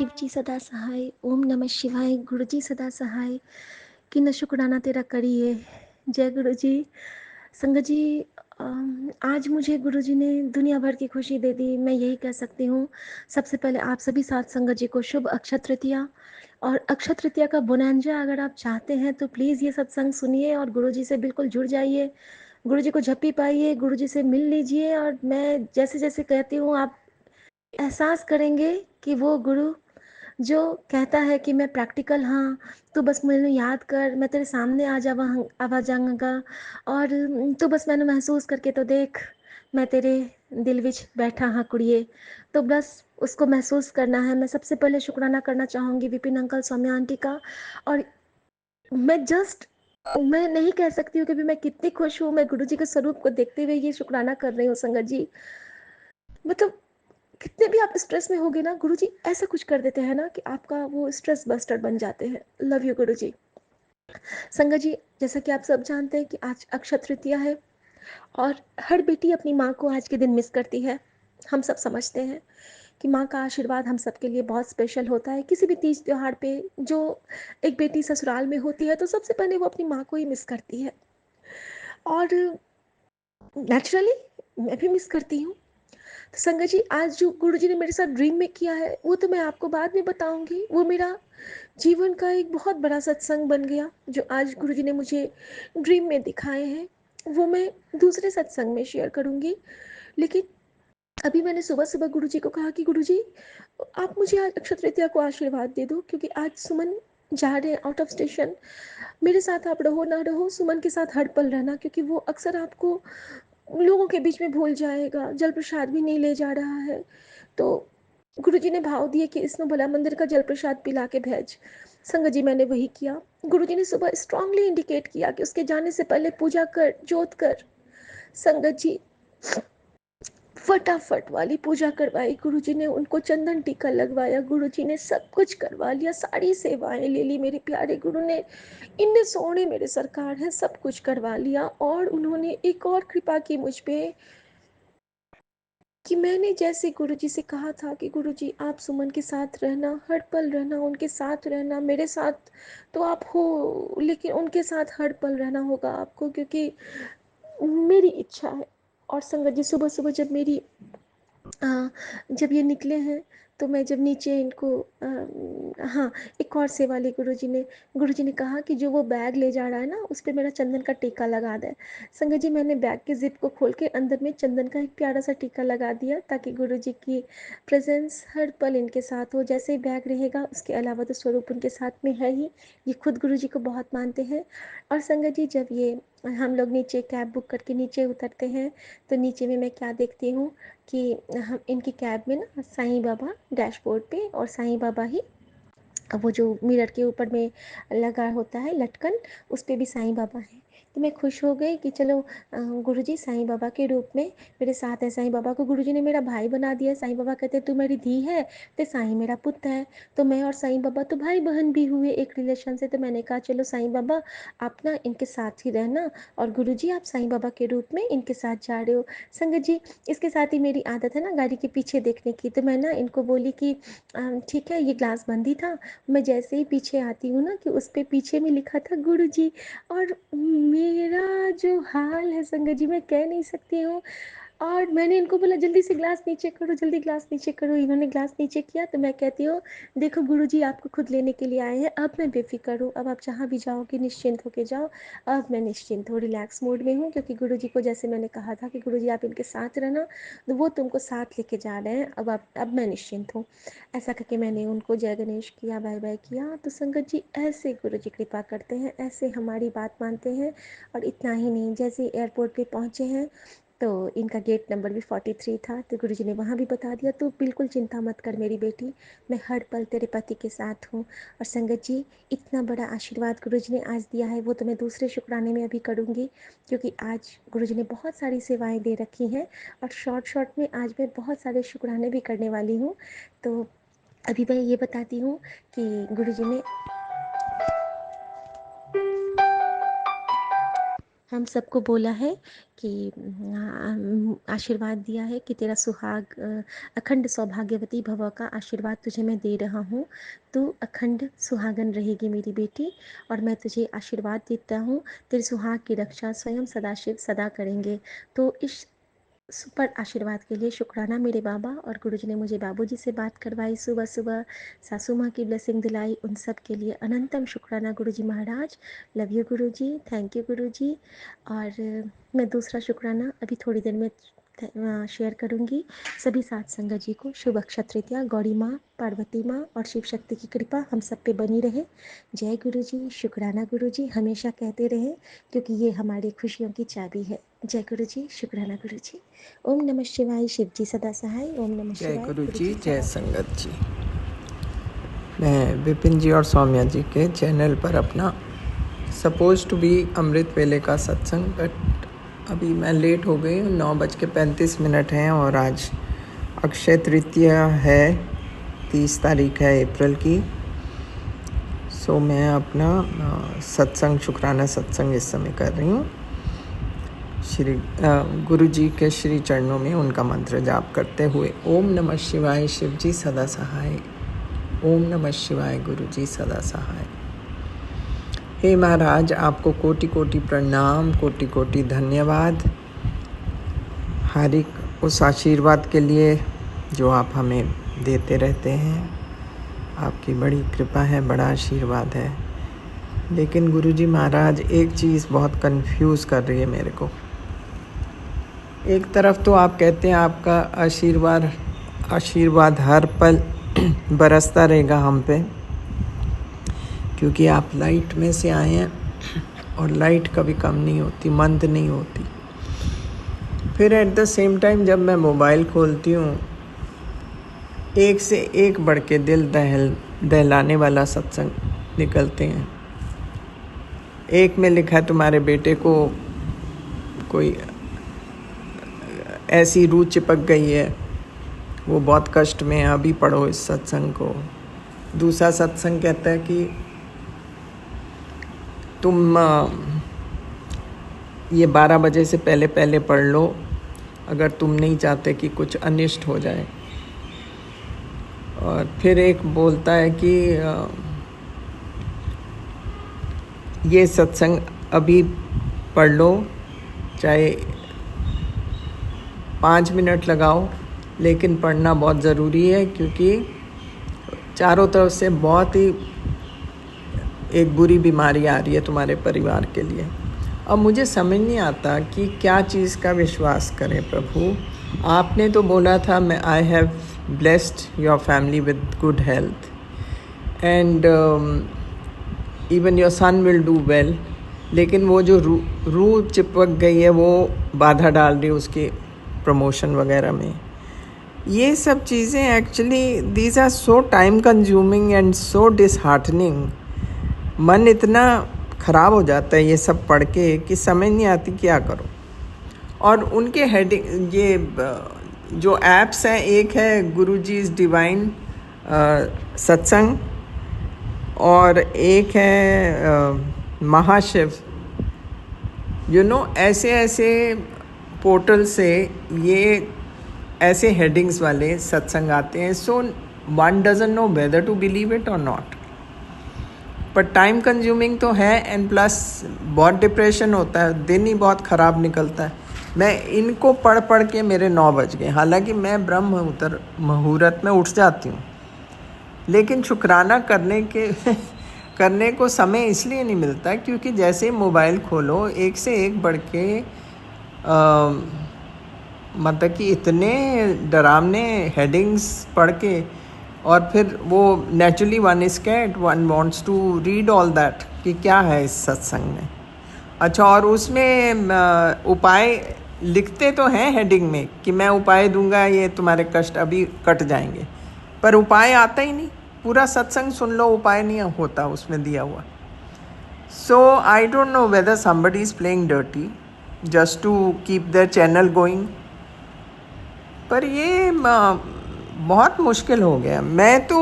शिव जी सदा सहाय, ओम नमः शिवाय, गुरु जी सदा सहाय, कि न शुक्राना तेरा करिए। जय गुरु जी। संगत जी, आज मुझे गुरु जी ने दुनिया भर की खुशी दे दी, मैं यही कह सकती हूँ। सबसे पहले आप सभी साथ संगत जी को शुभ अक्षय तृतीया। और अक्षय तृतीया का बोनांजा अगर आप चाहते हैं तो प्लीज़ ये सत्संग सुनिए और गुरु जी से बिल्कुल जुड़ जाइए, गुरु जी को झप्पी पाइए, गुरु जी से मिल लीजिए। और मैं जैसे जैसे कहती हूँ आप एहसास करेंगे कि वो गुरु जो कहता है कि मैं प्रैक्टिकल हाँ, तू बस मैनू याद कर, मैं तेरे सामने आ जाऊंगा। और तू बस मैनू महसूस करके तो देख, मैं तेरे दिल विच बैठा हाँ कुड़िए। तो बस उसको महसूस करना है। मैं सबसे पहले शुक्राना करना चाहूँगी विपिन अंकल, सौम्या आंटी का। और मैं नहीं कह सकती हूँ कि भी मैं कितनी खुश हूँ। मैं गुरु जी के स्वरूप को देखते हुए ये शुक्राना कर रही हूँ संगत जी। मतलब कितने भी आप स्ट्रेस में होगे ना, गुरुजी ऐसा कुछ कर देते हैं ना कि आपका वो स्ट्रेस बस्टर बन जाते हैं। लव यू गुरुजी। संगत जी, जैसा कि आप सब जानते हैं कि आज अक्षय तृतीया है और हर बेटी अपनी माँ को आज के दिन मिस करती है। हम सब समझते हैं कि माँ का आशीर्वाद हम सबके लिए बहुत स्पेशल होता है। किसी भी तीज त्योहार पे जो एक बेटी ससुराल में होती है तो सबसे पहले वो अपनी माँ को ही मिस करती है। और नेचुरली मैं भी मिस करती हूँ। तो संगत जी, आज जो गुरु जी ने मेरे साथ ड्रीम में किया है वो तो मैं आपको बाद में बताऊंगी। वो मेरा जीवन का एक बहुत बड़ा सत्संग बन गया जो आज गुरु जी ने मुझे ड्रीम में दिखाए हैं। वो मैं दूसरे सत्संग में शेयर करूंगी। लेकिन अभी मैंने सुबह सुबह गुरु जी को कहा कि गुरु जी, आप मुझे आज अक्षय तृतीया को आशीर्वाद दे दो, क्योंकि आज सुमन जा रहे हैं आउट ऑफ स्टेशन। मेरे साथ आप रहो ना रहो, सुमन के साथ हर पल रहना, क्योंकि वो अक्सर आपको लोगों के बीच में भूल जाएगा। जल प्रसाद भी नहीं ले जा रहा है। तो गुरुजी ने भाव दिए कि इसमें भला मंदिर का जल प्रसाद पिला के भेज। संगत जी, मैंने वही किया। गुरुजी ने सुबह स्ट्रांगली इंडिकेट किया कि उसके जाने से पहले पूजा कर, जोत कर। संगत जी, फटाफट वाली पूजा करवाई गुरुजी ने, उनको चंदन टीका लगवाया। गुरुजी ने सब कुछ करवा लिया, सारी सेवाएं ले ली। मेरे प्यारे गुरु ने, इतने सोने मेरे सरकार हैं, सब कुछ करवा लिया। और उन्होंने एक और कृपा की मुझ पे कि मैंने जैसे गुरुजी से कहा था कि गुरुजी आप सुमन के साथ रहना, हर पल रहना, उनके साथ रहना। मेरे साथ तो आप हो, लेकिन उनके साथ हर पल रहना होगा आपको, क्योंकि मेरी इच्छा है। और संगत जी, सुबह सुबह जब ये निकले हैं तो मैं जब नीचे इनको हाँ, एक और सेवा ली गुरुजी ने कहा कि जो वो बैग ले जा रहा है ना, उस पर मेरा चंदन का टीका लगा दे। संगत जी, मैंने बैग के जिप को खोल के अंदर में चंदन का एक प्यारा सा टीका लगा दिया, ताकि गुरुजी की प्रेजेंस हर पल इनके साथ हो। जैसे ही बैग रहेगा, उसके अलावा तो स्वरूप उनके साथ में है ही। ये खुद गुरुजी को बहुत मानते हैं। और संगत जी, जब ये हम लोग नीचे कैब बुक करके नीचे उतरते हैं तो नीचे में मैं क्या देखती हूँ कि हम इनकी कैब में ना साईं बाबा डैशबोर्ड पे, और साईं बाबा ही वो जो मिरर के ऊपर में लगा होता है लटकन, उस पे भी साईं बाबा हैं। तो मैं खुश हो गई कि चलो गुरुजी साईं बाबा के रूप में मेरे साथ है। साईं बाबा को गुरुजी ने मेरा भाई बना दिया। साईं बाबा कहते तू मेरी धी है तो साईं मेरा पुत्र है। तो मैं और साईं बाबा तो भाई बहन भी हुए एक रिलेशन से। तो मैंने कहा चलो साईं बाबा, आप ना इनके साथ ही रहना, और गुरुजी आप साईं बाबा के रूप में इनके साथ जा रहे हो। संगत जी, इसके साथ ही मेरी आदत है ना गाड़ी के पीछे देखने की। तो मैं ना इनको बोली कि ठीक है, ये ग्लास बंद ही था। मैं जैसे ही पीछे आती हूँ ना कि उस पे पीछे में लिखा था गुरुजी। और मेरा जो हाल है संगत जी, मैं कह नहीं सकती हूँ। और मैंने इनको बोला जल्दी से ग्लास नीचे करो, जल्दी ग्लास नीचे करो। इन्होंने ग्लास नीचे किया। तो मैं कहती हूँ देखो गुरुजी आपको खुद लेने के लिए आए हैं, अब मैं बेफिक्र हूँ। अब आप जहाँ भी जाओगे निश्चिंत होके जाओ। अब मैं निश्चिंत हूँ, रिलैक्स मोड में हूँ, क्योंकि गुरुजी को जैसे मैंने कहा था कि गुरुजी आप इनके साथ रहना, तो वो तुमको साथ लेके जा रहे हैं। अब मैं निश्चिंत हूँ। ऐसा करके मैंने उनको जय गणेश किया, बाय बाय किया। तो संगत जी, ऐसे गुरुजी कृपा करते हैं, ऐसे हमारी बात मानते हैं। और इतना ही नहीं, जैसे एयरपोर्ट पे पहुँचे हैं तो इनका गेट नंबर भी 43 था। तो गुरुजी ने वहाँ भी बता दिया, तो बिल्कुल चिंता मत कर मेरी बेटी, मैं हर पल तेरे पति के साथ हूँ। और संगत जी, इतना बड़ा आशीर्वाद गुरुजी ने आज दिया है, वो तो मैं दूसरे शुक्राने में अभी करूँगी, क्योंकि आज गुरुजी ने बहुत सारी सेवाएं दे रखी हैं। और शॉर्ट में आज मैं बहुत सारे शुक्राने भी करने वाली हूँ। तो अभी मैं ये बताती हूँ कि गुरुजी ने हम सबको बोला है कि आशीर्वाद दिया है कि तेरा सुहाग अखंड सौभाग्यवती भव का आशीर्वाद तुझे मैं दे रहा हूँ। तू अखंड सुहागन रहेगी मेरी बेटी, और मैं तुझे आशीर्वाद देता हूँ तेरे सुहाग की रक्षा स्वयं सदाशिव सदा करेंगे। तो इस सुपर आशीर्वाद के लिए शुक्राना मेरे बाबा, और गुरुजी ने मुझे बाबूजी से बात करवाई सुबह सुबह, सासू माँ की ब्लेसिंग दिलाई, उन सब के लिए अनंतम शुक्राना गुरुजी महाराज। Love you Guruji, thank you Guruji. और मैं दूसरा शुक्राना अभी थोड़ी देर में शेयर करूंगी। सभी साथ संगत जी को शुभ अक्षय तृतीया, गौरी माँ, पार्वती माँ और शिव शक्ति की कृपा हम सब पे बनी रहे। जय गुरुजी, शुक्राना गुरुजी, हमेशा कहते रहे क्योंकि ये हमारी खुशियों की चाबी है। जय गुरुजी, शुक्राना गुरुजी। ओम नमः शिवाय, शिव जी सदा सहाय। ओम नमः जय शिवाय, गुरु गुरु जी, जी जय सदा सहाय। संगत जी। मैं विपिन जी और सौम्या जी के चैनल पर अपना सपोज टू बी अमृत वेले का सत्संग, बट अभी मैं लेट हो गई हूँ। 9:35 हैं और आज अक्षय तृतीया है, 30 तारीख है अप्रैल की। सो मैं अपना सत्संग, शुक्राना सत्संग इस समय कर रही हूँ। श्री गुरु जी के श्री चरणों में उनका मंत्र जाप करते हुए। ओम नमः शिवाय, शिव जी सदा सहाय। ओम नमः शिवाय, गुरु जी सदा सहाय। हे महाराज, आपको कोटि कोटि प्रणाम, कोटि कोटि धन्यवाद हर एक उस आशीर्वाद के लिए जो आप हमें देते रहते हैं। आपकी बड़ी कृपा है, बड़ा आशीर्वाद है। लेकिन गुरुजी महाराज, एक चीज़ बहुत कंफ्यूज कर रही है मेरे को। एक तरफ तो आप कहते हैं आपका आशीर्वाद हर पल बरसता रहेगा हम पे, क्योंकि आप लाइट में से आए हैं और लाइट कभी कम नहीं होती, मंद नहीं होती। फिर एट द सेम टाइम जब मैं मोबाइल खोलती हूँ, एक से एक बढ़ के दिल दहलाने वाला सत्संग निकलते हैं। एक में लिखा है तुम्हारे बेटे को कोई ऐसी रूह चिपक गई है, वो बहुत कष्ट में है, अभी पढ़ो इस सत्संग को। दूसरा सत्संग कहता है कि तुम ये 12 बजे से पहले पहले पढ़ लो, अगर तुम नहीं चाहते कि कुछ अनिष्ट हो जाए। और फिर एक बोलता है कि ये सत्संग अभी पढ़ लो, चाहे 5 मिनट लगाओ, लेकिन पढ़ना बहुत ज़रूरी है, क्योंकि चारों तरफ से बहुत ही एक बुरी बीमारी आ रही है तुम्हारे परिवार के लिए। अब मुझे समझ नहीं आता कि क्या चीज़ का विश्वास करें प्रभु। आपने तो बोला था, मैं I have blessed your family with good health and even your son will do well. लेकिन वो जो रूह चिपक गई है, वो बाधा डाल रही है उसके प्रमोशन वगैरह में। ये सब चीज़ें actually these are so time consuming and so disheartening. मन इतना ख़राब हो जाता है ये सब पढ़ के कि समझ नहीं आती क्या करो। और उनके हेडिंग, ये जो ऐप्स हैं, एक है गुरुजी's डिवाइन सत्संग और एक है महाशिव। ऐसे ऐसे पोर्टल से ये ऐसे हेडिंग्स वाले सत्संग आते हैं। So one doesn't know whether to believe it और नॉट। पर टाइम कंज्यूमिंग तो है, एंड प्लस बहुत डिप्रेशन होता है, दिन ही बहुत ख़राब निकलता है। मैं इनको पढ़ पढ़ के मेरे 9 बज गए। हालांकि मैं ब्रह्म मुहूर्त में उठ जाती हूँ, लेकिन शुक्राना करने को समय इसलिए नहीं मिलता क्योंकि जैसे मोबाइल खोलो, एक से एक बढ़ के मतलब कि इतने डरावने हेडिंग्स पढ़ के, और फिर वो naturally one is scared, one wants to read all that कि क्या है इस सत्संग में। अच्छा, और उसमें उपाय लिखते तो हैं हेडिंग में कि मैं उपाय दूंगा, ये तुम्हारे कष्ट अभी कट जाएंगे, पर उपाय आता ही नहीं। पूरा सत्संग सुन लो, उपाय नहीं होता उसमें दिया हुआ। So I don't know whether somebody is playing dirty just to keep their channel going. पर ये बहुत मुश्किल हो गया। मैं तो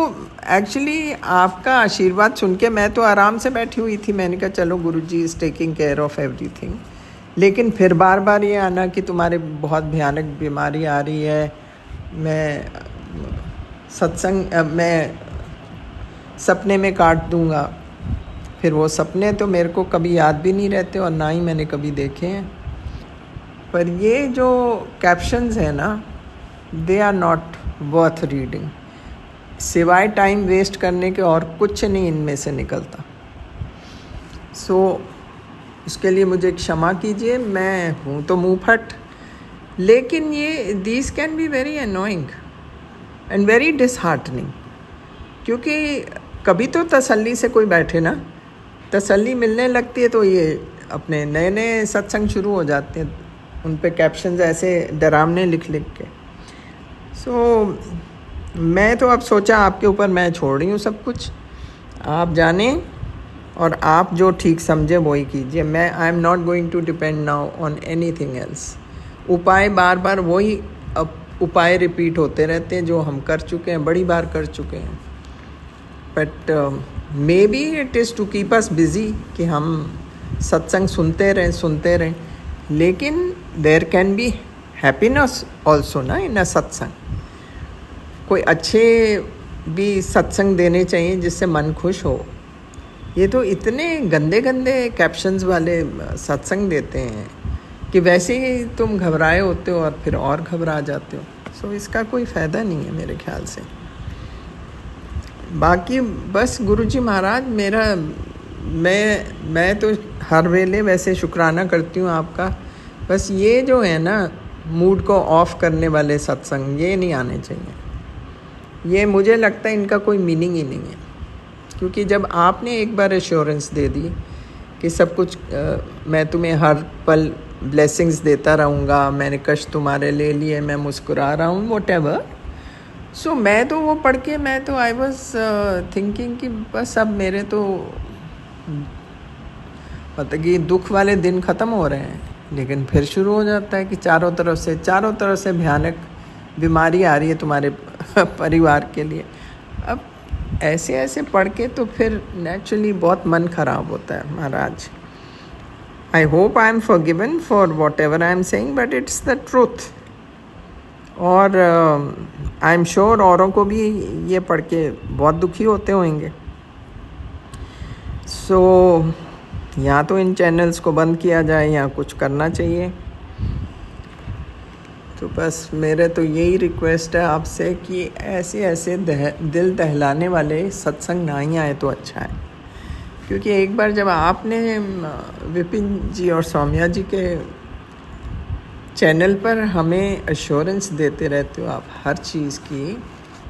एक्चुअली आपका आशीर्वाद सुन के मैं तो आराम से बैठी हुई थी। मैंने कहा चलो Guruji is taking care of everything. लेकिन फिर बार बार ये आना कि तुम्हारे बहुत भयानक बीमारी आ रही है, मैं मैं सपने में काट दूंगा, फिर वो सपने तो मेरे को कभी याद भी नहीं रहते और ना ही मैंने कभी देखे हैं। पर ये जो कैप्शंस हैं ना, they are not worth reading. सिवाय टाइम वेस्ट करने के और कुछ नहीं इनमें से निकलता। सो उसके लिए मुझे क्षमा कीजिए, मैं हूँ तो मुँह फट, लेकिन ये these can be very annoying and very disheartening. क्योंकि कभी तो तसल्ली से कोई बैठे ना, तसल्ली मिलने लगती है तो ये अपने नए नए सत्संग शुरू हो जाते हैं, उन पे कैप्शंस ऐसे डरावने लिख लिख के। सो मैं तो अब सोचा आपके ऊपर मैं छोड़ रही हूँ सब कुछ, आप जाने और आप जो ठीक समझे वही कीजिए। मैं I am not going to depend now on anything else. उपाय बार बार वही अब उपाय रिपीट होते रहते हैं जो हम कर चुके हैं, बड़ी बार कर चुके हैं। But maybe it is to keep us busy कि हम सत्संग सुनते रहें, लेकिन there can be happiness also ना इन अ सत्संग। कोई अच्छे भी सत्संग देने चाहिए जिससे मन खुश हो। ये तो इतने गंदे गंदे कैप्शंस वाले सत्संग देते हैं कि वैसे ही तुम घबराए होते हो और फिर और घबरा जाते हो। सो इसका कोई फ़ायदा नहीं है मेरे ख्याल से। बाकी बस गुरुजी महाराज मेरा मैं तो हर वेले वैसे शुक्राना करती हूँ आपका। बस ये जो है ना मूड को ऑफ करने वाले सत्संग, ये नहीं आने चाहिए। ये मुझे लगता है इनका कोई मीनिंग ही नहीं है। क्योंकि जब आपने एक बार एश्योरेंस दे दी कि सब कुछ मैं तुम्हें हर पल ब्लेसिंग्स देता रहूँगा, मैंने कष्ट तुम्हारे ले लिए, मैं मुस्कुरा रहा हूँ, व्हाटएवर। सो मैं तो वो पढ़ के मैं तो आई वॉज थिंकिंग कि बस अब मेरे तो मतलब कि दुख वाले दिन ख़त्म हो रहे हैं। लेकिन फिर शुरू हो जाता है कि चारों तरफ से भयानक बीमारी आ रही है तुम्हारे परिवार के लिए। अब ऐसे ऐसे पढ़ के तो फिर नेचुरली बहुत मन ख़राब होता है महाराज। I hope I am forgiven for whatever I am saying, but it's the truth. और आई एम श्योर औरों को भी ये पढ़ के बहुत दुखी होते होंगे। सो या तो इन चैनल्स को बंद किया जाए या कुछ करना चाहिए। तो बस मेरे तो यही रिक्वेस्ट है आपसे कि ऐसे ऐसे दिल दहलाने वाले सत्संग ना ही आए तो अच्छा है। क्योंकि एक बार जब आपने विपिन जी और सौम्या जी के चैनल पर हमें अश्योरेंस देते रहते हो आप हर चीज़ की,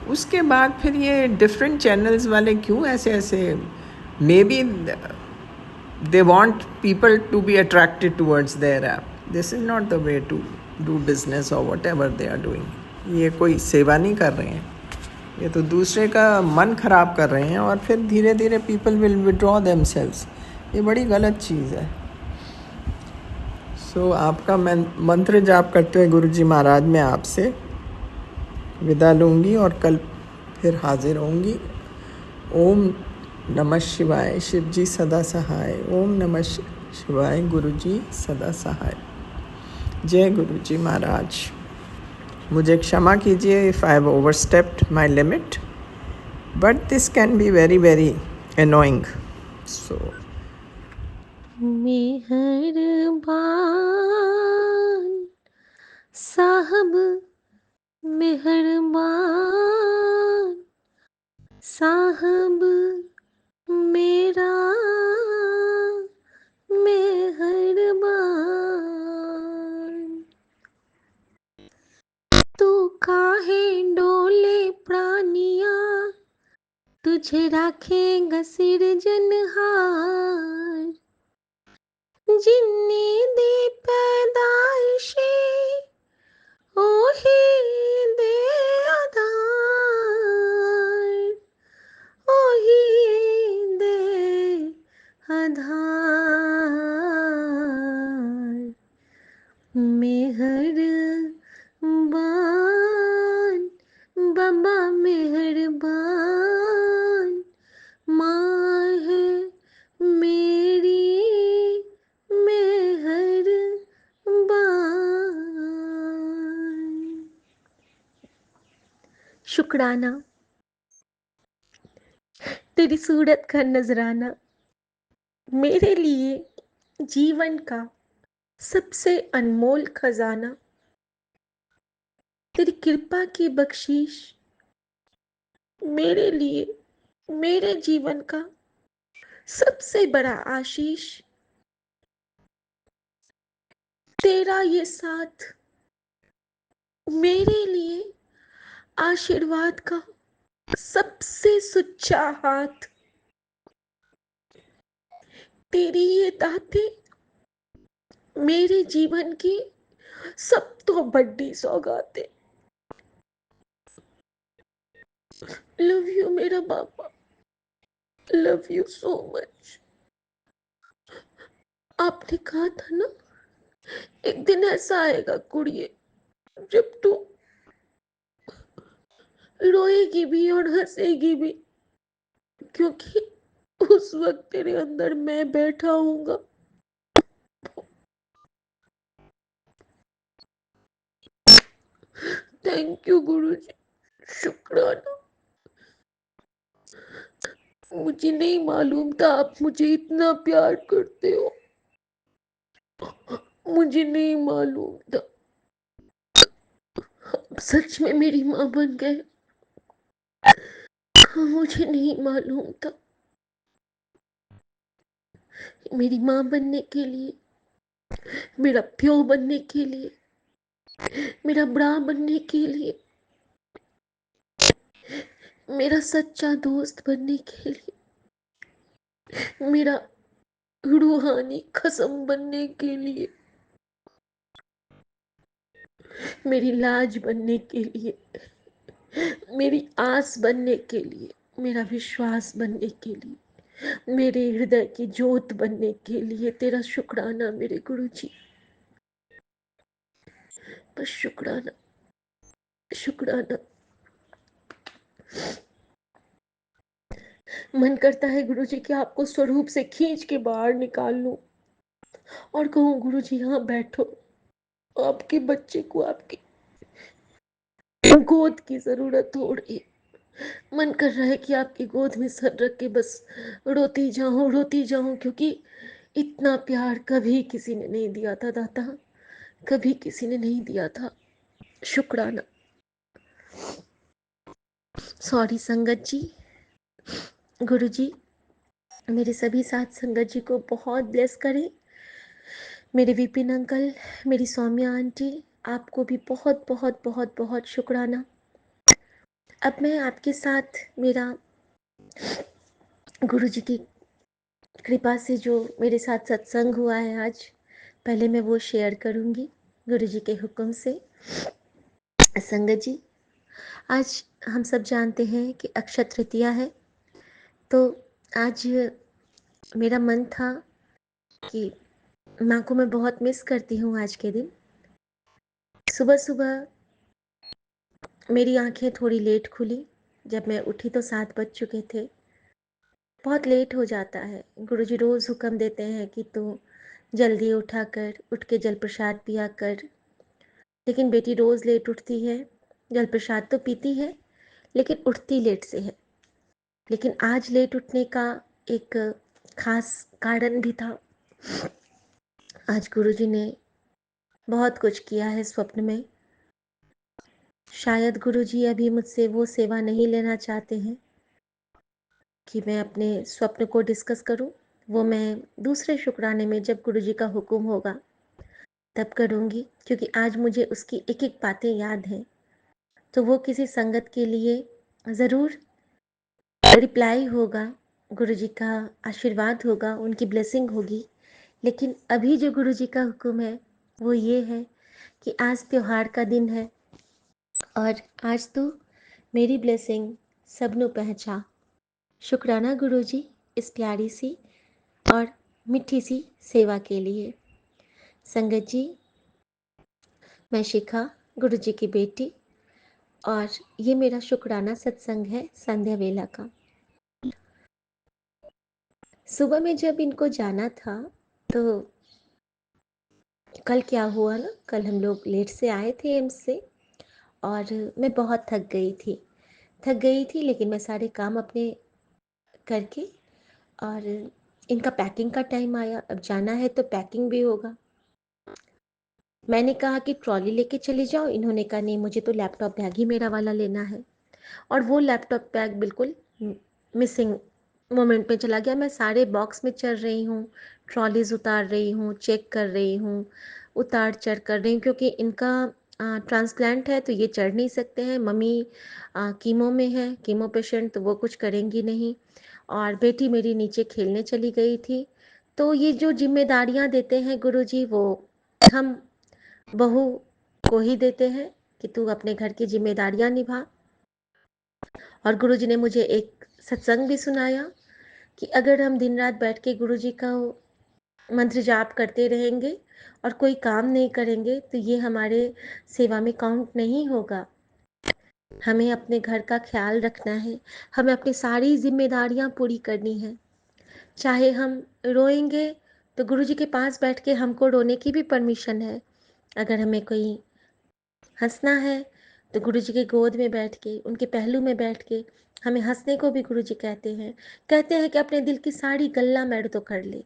उसके बाद फिर ये डिफरेंट चैनल्स वाले क्यों ऐसे ऐसे, may be they want people to be attracted towards their app. This is not the way to do business or whatever they are doing. ये कोई सेवा नहीं कर रहे हैं, ये तो दूसरे का मन ख़राब कर रहे हैं और फिर धीरे धीरे people will withdraw themselves. ये बड़ी गलत चीज़ है। सो आपका मंत्र जाप करते हुए गुरुजी महाराज मैं आपसे विदा लूँगी और कल फिर हाजिर होंगी। ओम नमः शिवाय, शिव जी सदा सहाय। ओम नमः शिवाय, गुरु जी सदा सहाय। जय गुरु जी महाराज। मुझे क्षमा कीजिए if I have overstepped my limit, but this can be very very annoying. So मेहरबान साहब, मेहरबान साहब, मेरा मेहरबान, तू काहे डोले प्राणिया, तुझे राखेगा सिरजनहार। जिन्ने दी पैदाइशे ओही दे आधार, ओही दे आधार। मेहरबान बाबा मेहरबान, माँ है मेरी मेहरबान। शुक्राना तेरी सूरत का नजराना मेरे लिए जीवन का सबसे अनमोल खजाना। तेरी कृपा की बख्शीश मेरे लिए मेरे जीवन का सबसे बड़ा आशीष। तेरा ये साथ मेरे लिए आशीर्वाद का सबसे सुच्चा हाथ। तेरी ये दातें मेरे जीवन की सब तो बड़ी सौगातें। लव यू मेरा पापा, लव यू सो मच। आपने कहा था ना, एक दिन ऐसा आएगा कुड़िए जब तू रोएगी भी और हंसेगी भी, क्योंकि उस वक्त तेरे अंदर मैं बैठा हूँगा। थैंक यू गुरुजी, शुक्राना। मुझे नहीं मालूम था आप मुझे इतना प्यार करते हो, मुझे नहीं मालूम था। सच में मेरी माँ बन गए, मुझे नहीं मालूम था। मेरी माँ बनने के लिए, मेरा प्यो बनने के लिए, मेरा ब्रा बनने के लिए, मेरा सच्चा दोस्त बनने के लिए, मेरा रूहानी कसम बनने के लिए, मेरी लाज बनने के लिए, मेरी आस बनने के लिए, मेरा विश्वास बनने के लिए, मेरे हृदय की ज्योत बनने के लिए तेरा शुक्राना मेरे गुरुजी। बस शुक्राना, शुक्राना। मन करता है गुरुजी कि आपको स्वरूप से खींच के बाहर निकाल लूं और कहूं गुरुजी यहाँ बैठो, आपके बच्चे को आपकी गोद की जरूरत हो रही है। मन कर रहा है कि आपकी गोद में सर रख के बस रोती जाऊं, क्योंकि इतना प्यार कभी किसी ने नहीं दिया था दाता, कभी किसी ने नहीं दिया था। शुक्राना। सॉरी संगत जी। गुरुजी मेरे सभी साथ संगत जी को बहुत ब्लेस करें। मेरे विपिन अंकल, मेरी सौम्या आंटी, आपको भी बहुत बहुत बहुत बहुत शुक्राना। अब मैं आपके साथ मेरा गुरुजी की कृपा से जो मेरे साथ सत्संग हुआ है आज, पहले मैं वो शेयर करूंगी गुरुजी के हुक्म से। संगत जी, आज हम सब जानते हैं कि अक्षय तृतीया है, तो आज मेरा मन था कि माँ को मैं बहुत मिस करती हूँ। आज के दिन सुबह सुबह मेरी आंखें थोड़ी लेट खुली, जब मैं उठी तो 7 बज चुके थे। बहुत लेट हो जाता है, गुरुजी रोज़ हुक्म देते हैं कि तू जल्दी उठा कर, उठ के जल प्रसाद पिया कर, लेकिन बेटी रोज़ लेट उठती है, जल प्रसाद तो पीती है लेकिन उठती लेट से है। लेकिन आज लेट उठने का एक खास कारण भी था। आज गुरुजी ने बहुत कुछ किया है स्वप्न में। शायद गुरुजी अभी मुझसे वो सेवा नहीं लेना चाहते हैं कि मैं अपने स्वप्न को डिस्कस करूं। वो मैं दूसरे शुक्राने में जब गुरुजी का हुक्म होगा तब करूंगी, क्योंकि आज मुझे उसकी एक एक बातें याद हैं। तो वो किसी संगत के लिए ज़रूर रिप्लाई होगा, गुरुजी का आशीर्वाद होगा, उनकी ब्लेसिंग होगी। लेकिन अभी जो गुरुजी का हुक्म है वो ये है कि आज त्योहार का दिन है और आज तू मेरी ब्लेसिंग सबनों पहुँचा। शुक्राना गुरुजी इस प्यारी सी और मिठी सी सेवा के लिए। संगत जी, मैं शिखा, गुरुजी की बेटी, और ये मेरा शुक्राना सत्संग है संध्या वेला का। सुबह में जब इनको जाना था तो कल क्या हुआ ना, कल हम लोग लेट से आए थे एम्स से और मैं बहुत थक गई थी। थक गई थी, लेकिन मैं सारे काम अपने करके, और इनका पैकिंग का टाइम आया, अब जाना है तो पैकिंग भी होगा। मैंने कहा कि ट्रॉली लेके चली जाओ, इन्होंने कहा नहीं, मुझे तो लैपटॉप बैग ही मेरा वाला लेना है। और वो लैपटॉप बैग बिल्कुल मिसिंग मोमेंट में चला गया। मैं सारे बॉक्स में चढ़ रही हूँ, ट्रॉलीज उतार रही हूँ, चेक कर रही हूँ, उतार चढ़ कर रही हूँ, क्योंकि इनका ट्रांसप्लांट है तो ये चढ़ नहीं सकते हैं। मम्मी कीमो में है, कीमो पेशेंट, तो वो कुछ करेंगी नहीं। और बेटी मेरी नीचे खेलने चली गई थी। तो ये जो जिम्मेदारियाँ देते हैं गुरुजी, वो हम बहू को ही देते हैं कि तू अपने घर की जिम्मेदारियाँ निभा। और गुरुजी ने मुझे एक सत्संग भी सुनाया कि अगर हम दिन रात बैठ के गुरुजी का मंत्र जाप करते रहेंगे और कोई काम नहीं करेंगे तो ये हमारे सेवा में काउंट नहीं होगा। हमें अपने घर का ख्याल रखना है, हमें अपनी सारी जिम्मेदारियां पूरी करनी है। चाहे हम रोएंगे तो गुरुजी के पास बैठ के हमको रोने की भी परमिशन है। अगर हमें कोई हंसना है तो गुरुजी के गोद में बैठ के, उनके पहलू में बैठ के हमें हंसने को भी गुरुजी कहते हैं कि अपने दिल की सारी गल्ला मैड तो कर ले।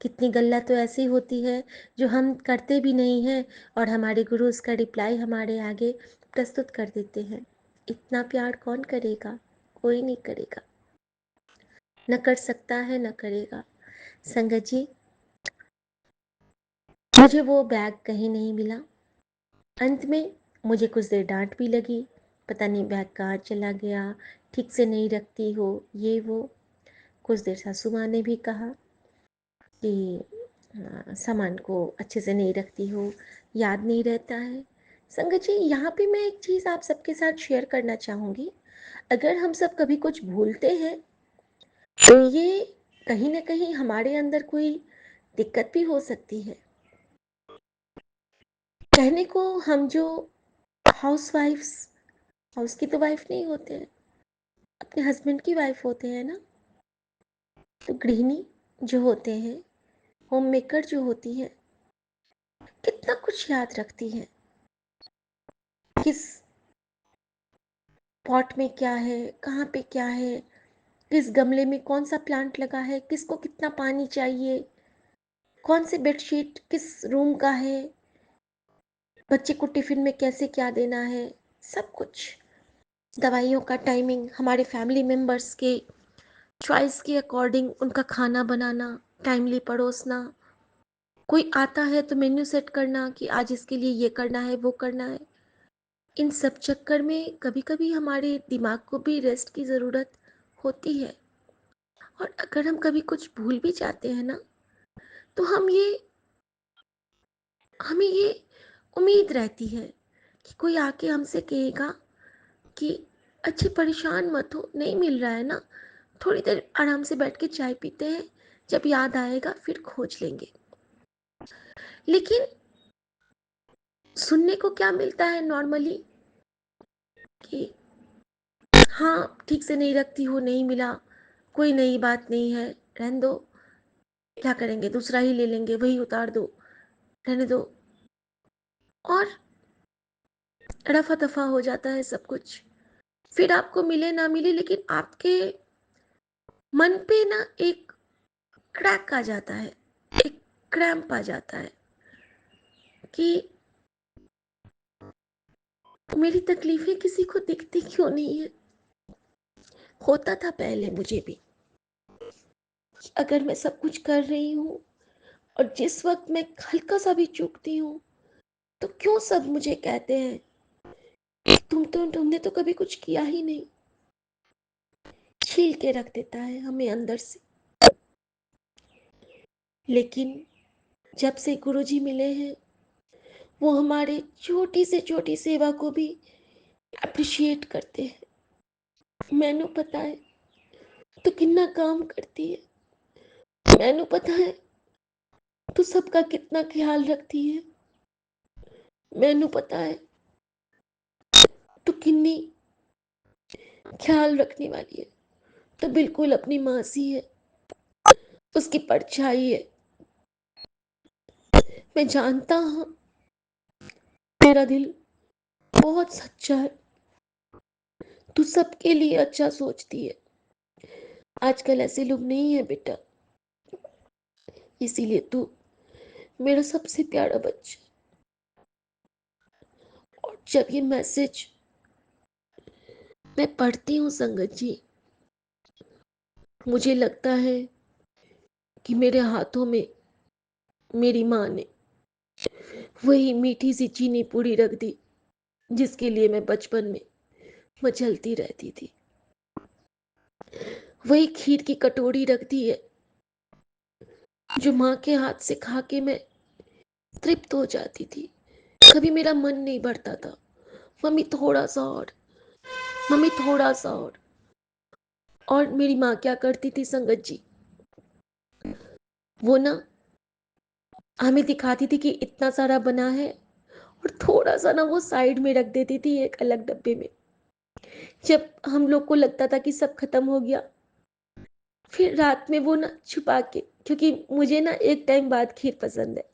कितनी गल्ला तो ऐसी होती है जो हम करते भी नहीं हैं, और हमारे गुरु उसका रिप्लाई हमारे आगे प्रस्तुत कर देते हैं। इतना प्यार कौन करेगा? कोई नहीं करेगा, न कर सकता है न करेगा। संगत जी, मुझे वो बैग कहीं नहीं मिला। अंत में मुझे कुछ देर डांट भी लगी, पता नहीं बैग कहाँ चला गया, ठीक से नहीं रखती हो, ये वो। कुछ देर सासू माँ ने भी कहा कि सामान को अच्छे से नहीं रखती हो, याद नहीं रहता है। संगत जी, यहाँ पे मैं एक चीज़ आप सबके साथ शेयर करना चाहूँगी। अगर हम सब कभी कुछ भूलते हैं तो ये कहीं ना कहीं हमारे अंदर कोई दिक्कत भी हो सकती है। कहने को हम जो हाउस वाइफ्स, हाउस की तो वाइफ नहीं होते हैं, अपने हस्बैंड की वाइफ होते हैं ना, तो गृहिणी जो होते हैं, होम मेकर जो होती हैं, कितना कुछ याद रखती हैं। किस पॉट में क्या है, कहाँ पे क्या है, किस गमले में कौन सा प्लांट लगा है, किसको कितना पानी चाहिए, कौन से बेडशीट किस रूम का है, बच्चे को टिफिन में कैसे क्या देना है, सब कुछ। दवाइयों का टाइमिंग, हमारे फैमिली मेम्बर्स के चॉइस के अकॉर्डिंग उनका खाना बनाना, टाइमली परोसना। कोई आता है तो मेन्यू सेट करना कि आज इसके लिए ये करना है, वो करना है। इन सब चक्कर में कभी कभी हमारे दिमाग को भी रेस्ट की ज़रूरत होती है। और अगर हम कभी कुछ भूल भी जाते हैं ना, तो हमें ये उम्मीद रहती है कि कोई आके हमसे कहेगा कि अच्छे परेशान मत हो, नहीं मिल रहा है ना, थोड़ी देर आराम से बैठ के चाय पीते हैं, जब याद आएगा फिर खोज लेंगे। लेकिन सुनने को क्या मिलता है नॉर्मली कि हाँ, ठीक से नहीं रखती हो, नहीं मिला, कोई नई बात नहीं है, रहने दो, क्या करेंगे, दूसरा ही ले लेंगे, वही उतार दो, रहने दो। और रफा दफा हो जाता है सब कुछ। फिर आपको मिले ना मिले, लेकिन आपके मन पे ना एक क्रैक आ जाता है, एक क्रैम्प आ जाता है कि मेरी तकलीफें किसी को दिखती क्यों नहीं है। होता था पहले मुझे भी, अगर मैं सब कुछ कर रही हूँ और जिस वक्त मैं हल्का सा भी चूकती हूँ तो क्यों सब मुझे कहते हैं तुमने तो कभी कुछ किया ही नहीं। छील के रख देता है हमें अंदर से। लेकिन जब से गुरुजी मिले हैं, वो हमारे छोटी से छोटी सेवा को भी अप्रिशिएट करते हैं। मैनू पता है तू कितना काम करती है, मैनू पता है तू सबका कितना ख्याल रखती है, मैनू पता है तू कितनी ख्याल रखने वाली है। तो बिल्कुल अपनी माँ सी है, उसकी परछाई है। मैं जानता हूँ तेरा दिल बहुत सच्चा है, तू सबके लिए अच्छा सोचती है। आजकल ऐसे लोग नहीं है बेटा, इसीलिए तू मेरा सबसे प्यारा बच्चा। और जब ये मैसेज मैं पढ़ती हूँ संगत जी, मुझे लगता है कि मेरे हाथों में मेरी माँ ने वही मीठी सी चीनी पूरी रख दी जिसके लिए मैं बचपन में मचलती रहती थी। वही खीर की कटोरी रख दी है जो माँ के हाथ से खा के मैं तृप्त हो जाती थी। कभी मेरा मन नहीं भरता था, मम्मी थोड़ा सा और, मम्मी थोड़ा सा और मेरी माँ क्या करती थी संगत जी, वो ना हमें दिखाती थी कि इतना सारा बना है और थोड़ा सा ना वो साइड में रख देती थी एक अलग डब्बे में। जब हम लोग को लगता था कि सब खत्म हो गया, फिर रात में वो ना छुपा के, क्योंकि मुझे ना एक टाइम बाद खीर पसंद है,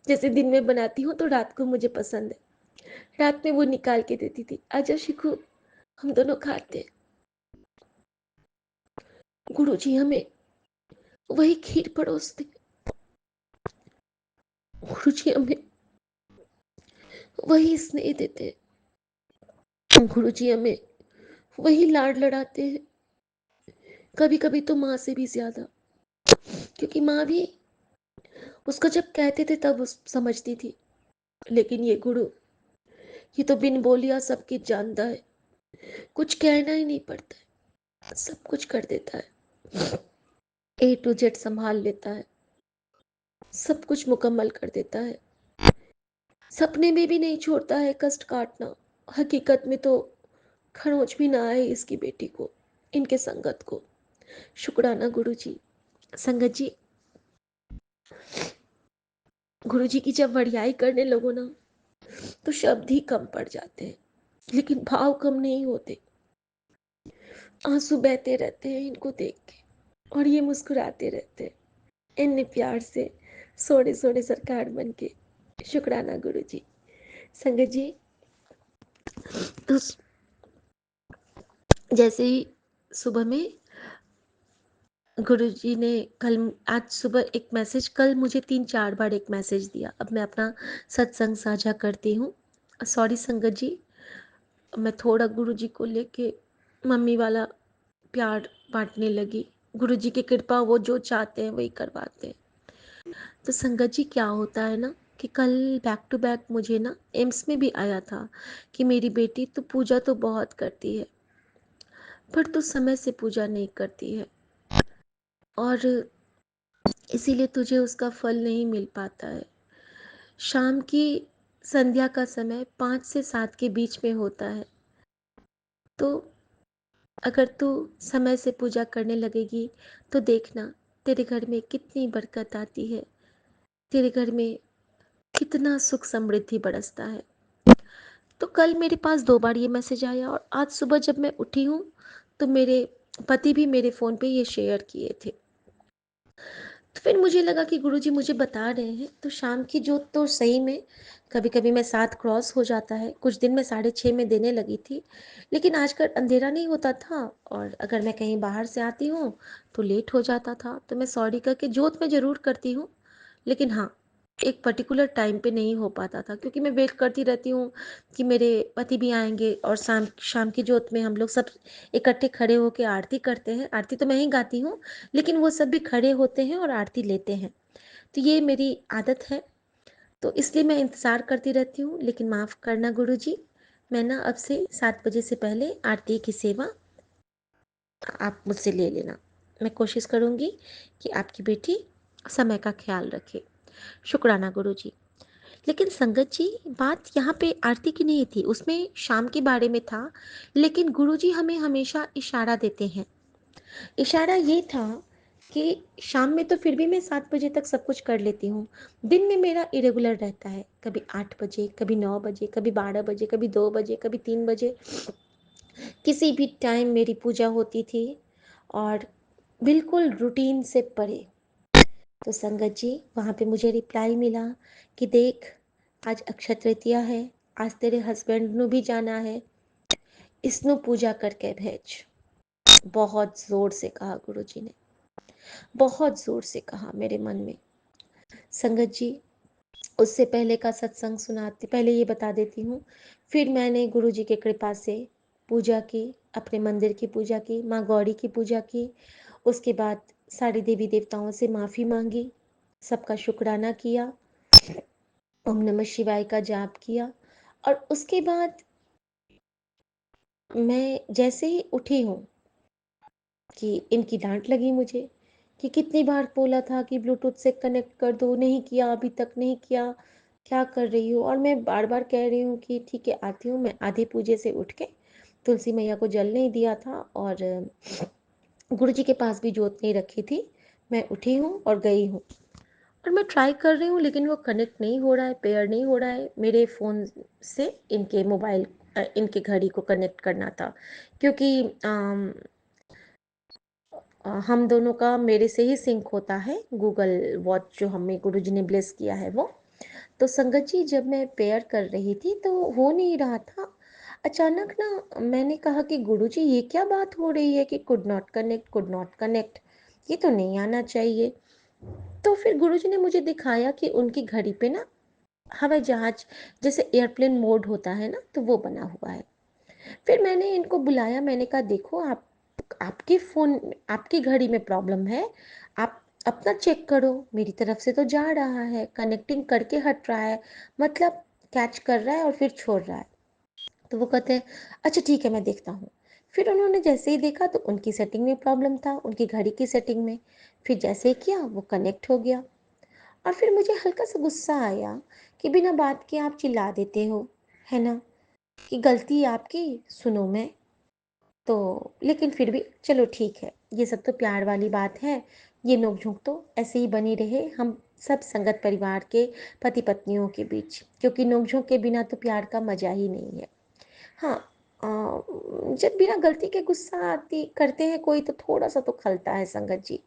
जैसे दिन में बनाती हूँ तो रात को मुझे पसंद है, रात में वो निकाल के देती थी, आजा शिखू हम दोनों खाते हैं। गुरुजी हमें वही खीर परोसते, गुरुजी हमें वही स्नेह देते हैं, गुरुजी हमें वही लाड लड़ाते हैं, कभी कभी तो माँ से भी ज्यादा, क्योंकि माँ भी उसको जब कहते थे तब उस समझती थी, लेकिन ये गुरु, ये तो बिन बोलिया सब कुछ जानता है, कुछ कहना ही नहीं पड़ता है, सब कुछ कर देता है, ए टू जेड संभाल लेता है, सब कुछ मुकम्मल कर देता है, सपने में भी नहीं छोड़ता है कष्ट काटना। हकीकत में तो खरोच भी ना आए इसकी बेटी को, इनके संगत को। शुक्राना गुरु जी। संगत जी, गुरु जी की जब वड़ियाई करने लगो ना तो शब्द ही कम पड़ जाते हैं, लेकिन भाव कम नहीं होते। आंसू बहते रहते हैं इनको देख के, और ये मुस्कुराते रहते हैं इतने प्यार से, सोने सोने सरकार बन के। शुक्राना गुरु जी। संगत जी, तो जैसे ही सुबह में गुरुजी ने कल, आज सुबह एक मैसेज, कल मुझे 3-4 बार एक मैसेज दिया। अब मैं अपना सत्संग साझा करती हूँ। सॉरी संगत जी, मैं थोड़ा गुरुजी को लेके मम्मी वाला प्यार बांटने लगी। गुरुजी की कृपा, वो जो चाहते हैं वही करवाते हैं। तो संगत जी क्या होता है ना कि कल बैक टू बैक मुझे ना एम्स में भी आया था कि मेरी बेटी तो पूजा तो बहुत करती है, पर तू समय से पूजा नहीं करती है, और इसीलिए तुझे उसका फल नहीं मिल पाता है। शाम की संध्या का समय 5 से 7 के बीच में होता है, तो अगर तू समय से पूजा करने लगेगी तो देखना तेरे घर में कितनी बरकत आती है, तेरे घर में कितना सुख समृद्धि बरसता है। तो कल मेरे पास 2 बार ये मैसेज आया, और आज सुबह जब मैं उठी हूँ तो मेरे पति भी मेरे फ़ोन पे ये शेयर किए थे। तो फिर मुझे लगा कि गुरुजी मुझे बता रहे हैं, तो शाम की जोत तो सही में कभी कभी मैं 7 क्रॉस हो जाता है, कुछ दिन मैं 6:30 में देने लगी थी, लेकिन आजकल अंधेरा नहीं होता था, और अगर मैं कहीं बाहर से आती हूँ तो लेट हो जाता था, तो मैं सॉरी करके जोत में ज़रूर करती हूँ, लेकिन हाँ, एक पर्टिकुलर टाइम पे नहीं हो पाता था, क्योंकि मैं वेट करती रहती हूँ कि मेरे पति भी आएंगे, और शाम शाम की जोत में हम लोग सब इकट्ठे खड़े होकर आरती करते हैं। आरती तो मैं ही गाती हूँ, लेकिन वो सब भी खड़े होते हैं और आरती लेते हैं, तो ये मेरी आदत है, तो इसलिए मैं इंतज़ार करती रहती हूँ। लेकिन माफ़ करना गुरु जी, मैं ना अब से 7 बजे से पहले आरती की सेवा आप मुझसे ले लेना। मैं कोशिश करूँगी कि आपकी बेटी समय का ख्याल रखे। शुक्राना गुरु जी। लेकिन संगत जी, बात यहाँ पे आरती की नहीं थी, उसमें शाम के बारे में था, लेकिन गुरु जी हमें हमेशा इशारा देते हैं। इशारा ये था कि शाम में तो फिर भी मैं 7 बजे तक सब कुछ कर लेती हूँ, दिन में मेरा इरेगुलर रहता है, कभी 8 बजे, कभी 9 बजे, कभी 12 बजे, कभी 2 बजे, कभी 3 बजे, किसी भी टाइम मेरी पूजा होती थी, और बिल्कुल रूटीन से परे। तो संगत जी, वहाँ पे मुझे रिप्लाई मिला कि देख, आज अक्षय तृतीया है, आज तेरे हस्बैंड नू भी जाना है, इसनु पूजा करके भेज। बहुत जोर से कहा गुरुजी ने, बहुत जोर से कहा मेरे मन में। संगत जी, उससे पहले का सत्संग सुनाती, पहले ये बता देती हूँ। फिर मैंने गुरुजी की कृपा से पूजा की, अपने मंदिर की पूजा की, माँ गौरी की पूजा की। उसके बाद सारे देवी देवताओं से माफ़ी मांगी, सबका शुक्राना किया, ओम नमः शिवाय का जाप किया। और उसके बाद मैं जैसे ही उठी हूँ कि इनकी डांट लगी मुझे कि कितनी बार बोला था कि ब्लूटूथ से कनेक्ट कर दो, नहीं किया, अभी तक नहीं किया, क्या कर रही हो। और मैं बार बार कह रही हूँ कि ठीक है आती हूँ। मैं आधे पूजे से उठ के तुलसी मैया को जल नहीं दिया था और गुरु जी के पास भी जोत नहीं रखी थी। मैं उठी हूँ और गई हूँ और मैं ट्राई कर रही हूँ, लेकिन वो कनेक्ट नहीं हो रहा है, पेयर नहीं हो रहा है। मेरे फ़ोन से इनके मोबाइल इनके घड़ी को कनेक्ट करना था, क्योंकि हम दोनों का मेरे से ही सिंक होता है, गूगल वॉच जो हमें गुरुजी ने ब्लेस किया है वो। तो संगत जी, जब मैं पेयर कर रही थी तो हो नहीं रहा था। अचानक ना मैंने कहा कि गुरुजी ये क्या बात हो रही है कि could not connect, could not connect, ये तो नहीं आना चाहिए। तो फिर गुरुजी ने मुझे दिखाया कि उनकी घड़ी पे ना हवाई जहाज जैसे एयरप्लेन मोड होता है ना, तो वो बना हुआ है। फिर मैंने इनको बुलाया, मैंने कहा देखो आप, आपके फ़ोन, आपकी घड़ी में प्रॉब्लम है, आप अपना चेक करो। मेरी तरफ से तो जा रहा है, कनेक्टिंग करके हट रहा है, मतलब कैच कर रहा है और फिर छोड़ रहा है। तो वो कहते हैं अच्छा ठीक है मैं देखता हूँ। फिर उन्होंने जैसे ही देखा तो उनकी सेटिंग में प्रॉब्लम था, उनकी घड़ी की सेटिंग में। फिर जैसे ही किया वो कनेक्ट हो गया। और फिर मुझे हल्का सा गुस्सा आया कि बिना बात के आप चिल्ला देते हो, है ना, कि गलती आपकी, सुनो मैं। तो लेकिन फिर भी चलो ठीक है, ये सब तो प्यार वाली बात है। ये नोक झोंक तो ऐसे ही बनी रहे हम सब संगत परिवार के पति पत्नियों के बीच, क्योंकि नोक झोंक के बिना तो प्यार का मजा ही नहीं है। हाँ, जब बिना गलती के गुस्सा आती करते हैं कोई तो थोड़ा सा तो खलता है संगत जी।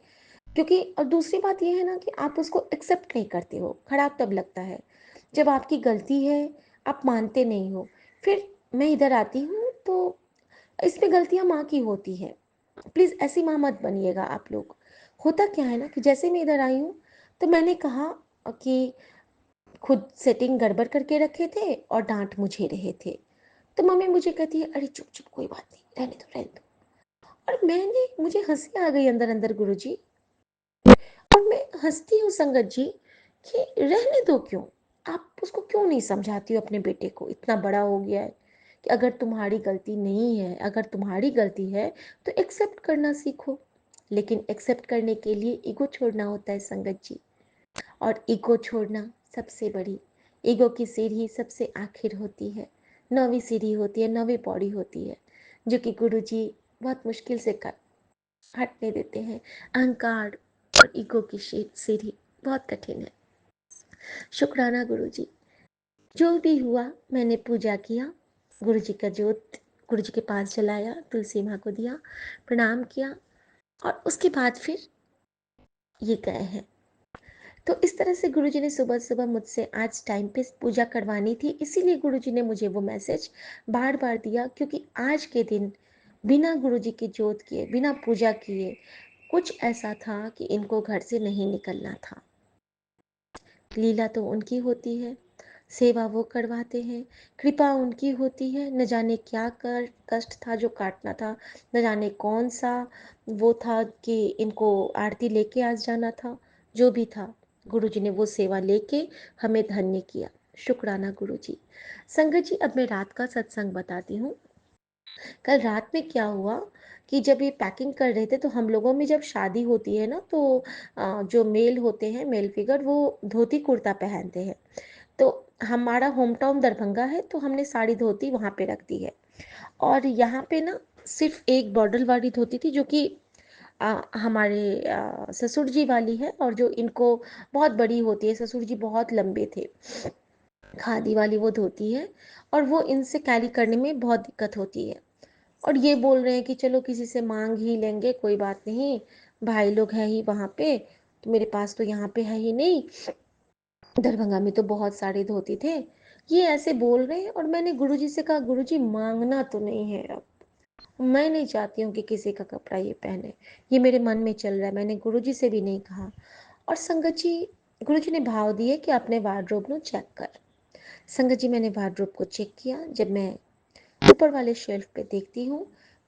क्योंकि और दूसरी बात ये है ना कि आप उसको एक्सेप्ट नहीं करते हो, खराब तब लगता है जब आपकी गलती है, आप मानते नहीं हो। फिर मैं इधर आती हूँ तो इसमें गलतियाँ माँ की होती हैं, प्लीज़ ऐसी माँ मत बनिएगा आप लोग। होता क्या है ना कि जैसे मैं इधर आई हूँ तो मैंने कहा कि खुद सेटिंग गड़बड़ करके रखे थे और डांट मुझे रहे थे। तो मम्मी मुझे कहती है अरे चुप चुप, कोई बात नहीं, रहने दो रहने दो। और मैंने, मुझे हंसी आ गई अंदर अंदर गुरुजी। और मैं हंसती हूँ संगत जी कि रहने दो क्यों, आप उसको क्यों नहीं समझाती हो अपने बेटे को, इतना बड़ा हो गया है कि अगर तुम्हारी गलती नहीं है, अगर तुम्हारी गलती है तो एक्सेप्ट करना सीखो। लेकिन एक्सेप्ट करने के लिए ईगो छोड़ना होता है संगत जी। और ईगो छोड़ना सबसे बड़ी, ईगो की सीढ़ी सबसे आखिर होती है, 9वीं सीढ़ी होती है, 9वीं पौड़ी होती है, जो कि गुरु जी बहुत मुश्किल से हटने देते हैं। अहंकार और ईगो की सीढ़ी बहुत कठिन है। शुक्राना गुरु जी, जो भी हुआ मैंने पूजा किया, गुरु जी का जोत गुरु जी के पास जलाया, तुलसी माँ को दिया, प्रणाम किया और उसके बाद फिर ये गए हैं। तो इस तरह से गुरुजी ने सुबह सुबह मुझसे आज टाइम पे पूजा करवानी थी, इसीलिए गुरुजी ने मुझे वो मैसेज बार बार दिया, क्योंकि आज के दिन बिना गुरुजी की जोत किए, बिना पूजा किए, कुछ ऐसा था कि इनको घर से नहीं निकलना था। लीला तो उनकी होती है, सेवा वो करवाते हैं, कृपा उनकी होती है। न जाने क्या कर कष्ट था जो काटना था, न जाने कौन सा वो था कि इनको आरती लेके आज जाना था। जो भी था, गुरुजी ने वो सेवा लेके हमें धन्य किया। शुक्राना गुरुजी। संगत जी, अब मैं रात का सत्संग बताती हूँ। कल रात में क्या हुआ कि जब ये पैकिंग कर रहे थे तो हम लोगों में जब शादी होती है ना तो जो मेल होते हैं, मेल फिगर, वो धोती कुर्ता पहनते हैं। तो हमारा होम टाउन दरभंगा है तो हमने साड़ी धोती वहाँ पे रख दी है। और यहाँ पे ना सिर्फ एक बॉर्डर वाली धोती थी जो कि हमारे ससुर जी वाली है, और जो इनको बहुत बड़ी होती है, ससुर जी बहुत लंबे थे, खादी वाली वो धोती है। और वो इनसे कैरी करने में बहुत दिक्कत होती है। और ये बोल रहे हैं कि चलो किसी से मांग ही लेंगे, कोई बात नहीं, भाई लोग हैं ही वहाँ पे, तो मेरे पास तो यहाँ पे है ही नहीं, दरभंगा में तो बहुत सारे धोती थे। ये ऐसे बोल रहे हैं और मैंने गुरुजी से कहा गुरुजी मांगना तो नहीं है अब, मैं नहीं चाहती हूँ कि किसी का कपड़ा ये पहने, ये मेरे मन में चल रहा है, मैंने गुरुजी से भी नहीं कहा। और संगत जी, गुरुजी ने भाव दिए कि अपने वार्डरोब नो चेक कर। संगत जी, मैंने वार्डरोब को चेक किया। जब मैं ऊपर वाले शेल्फ पे देखती हूँ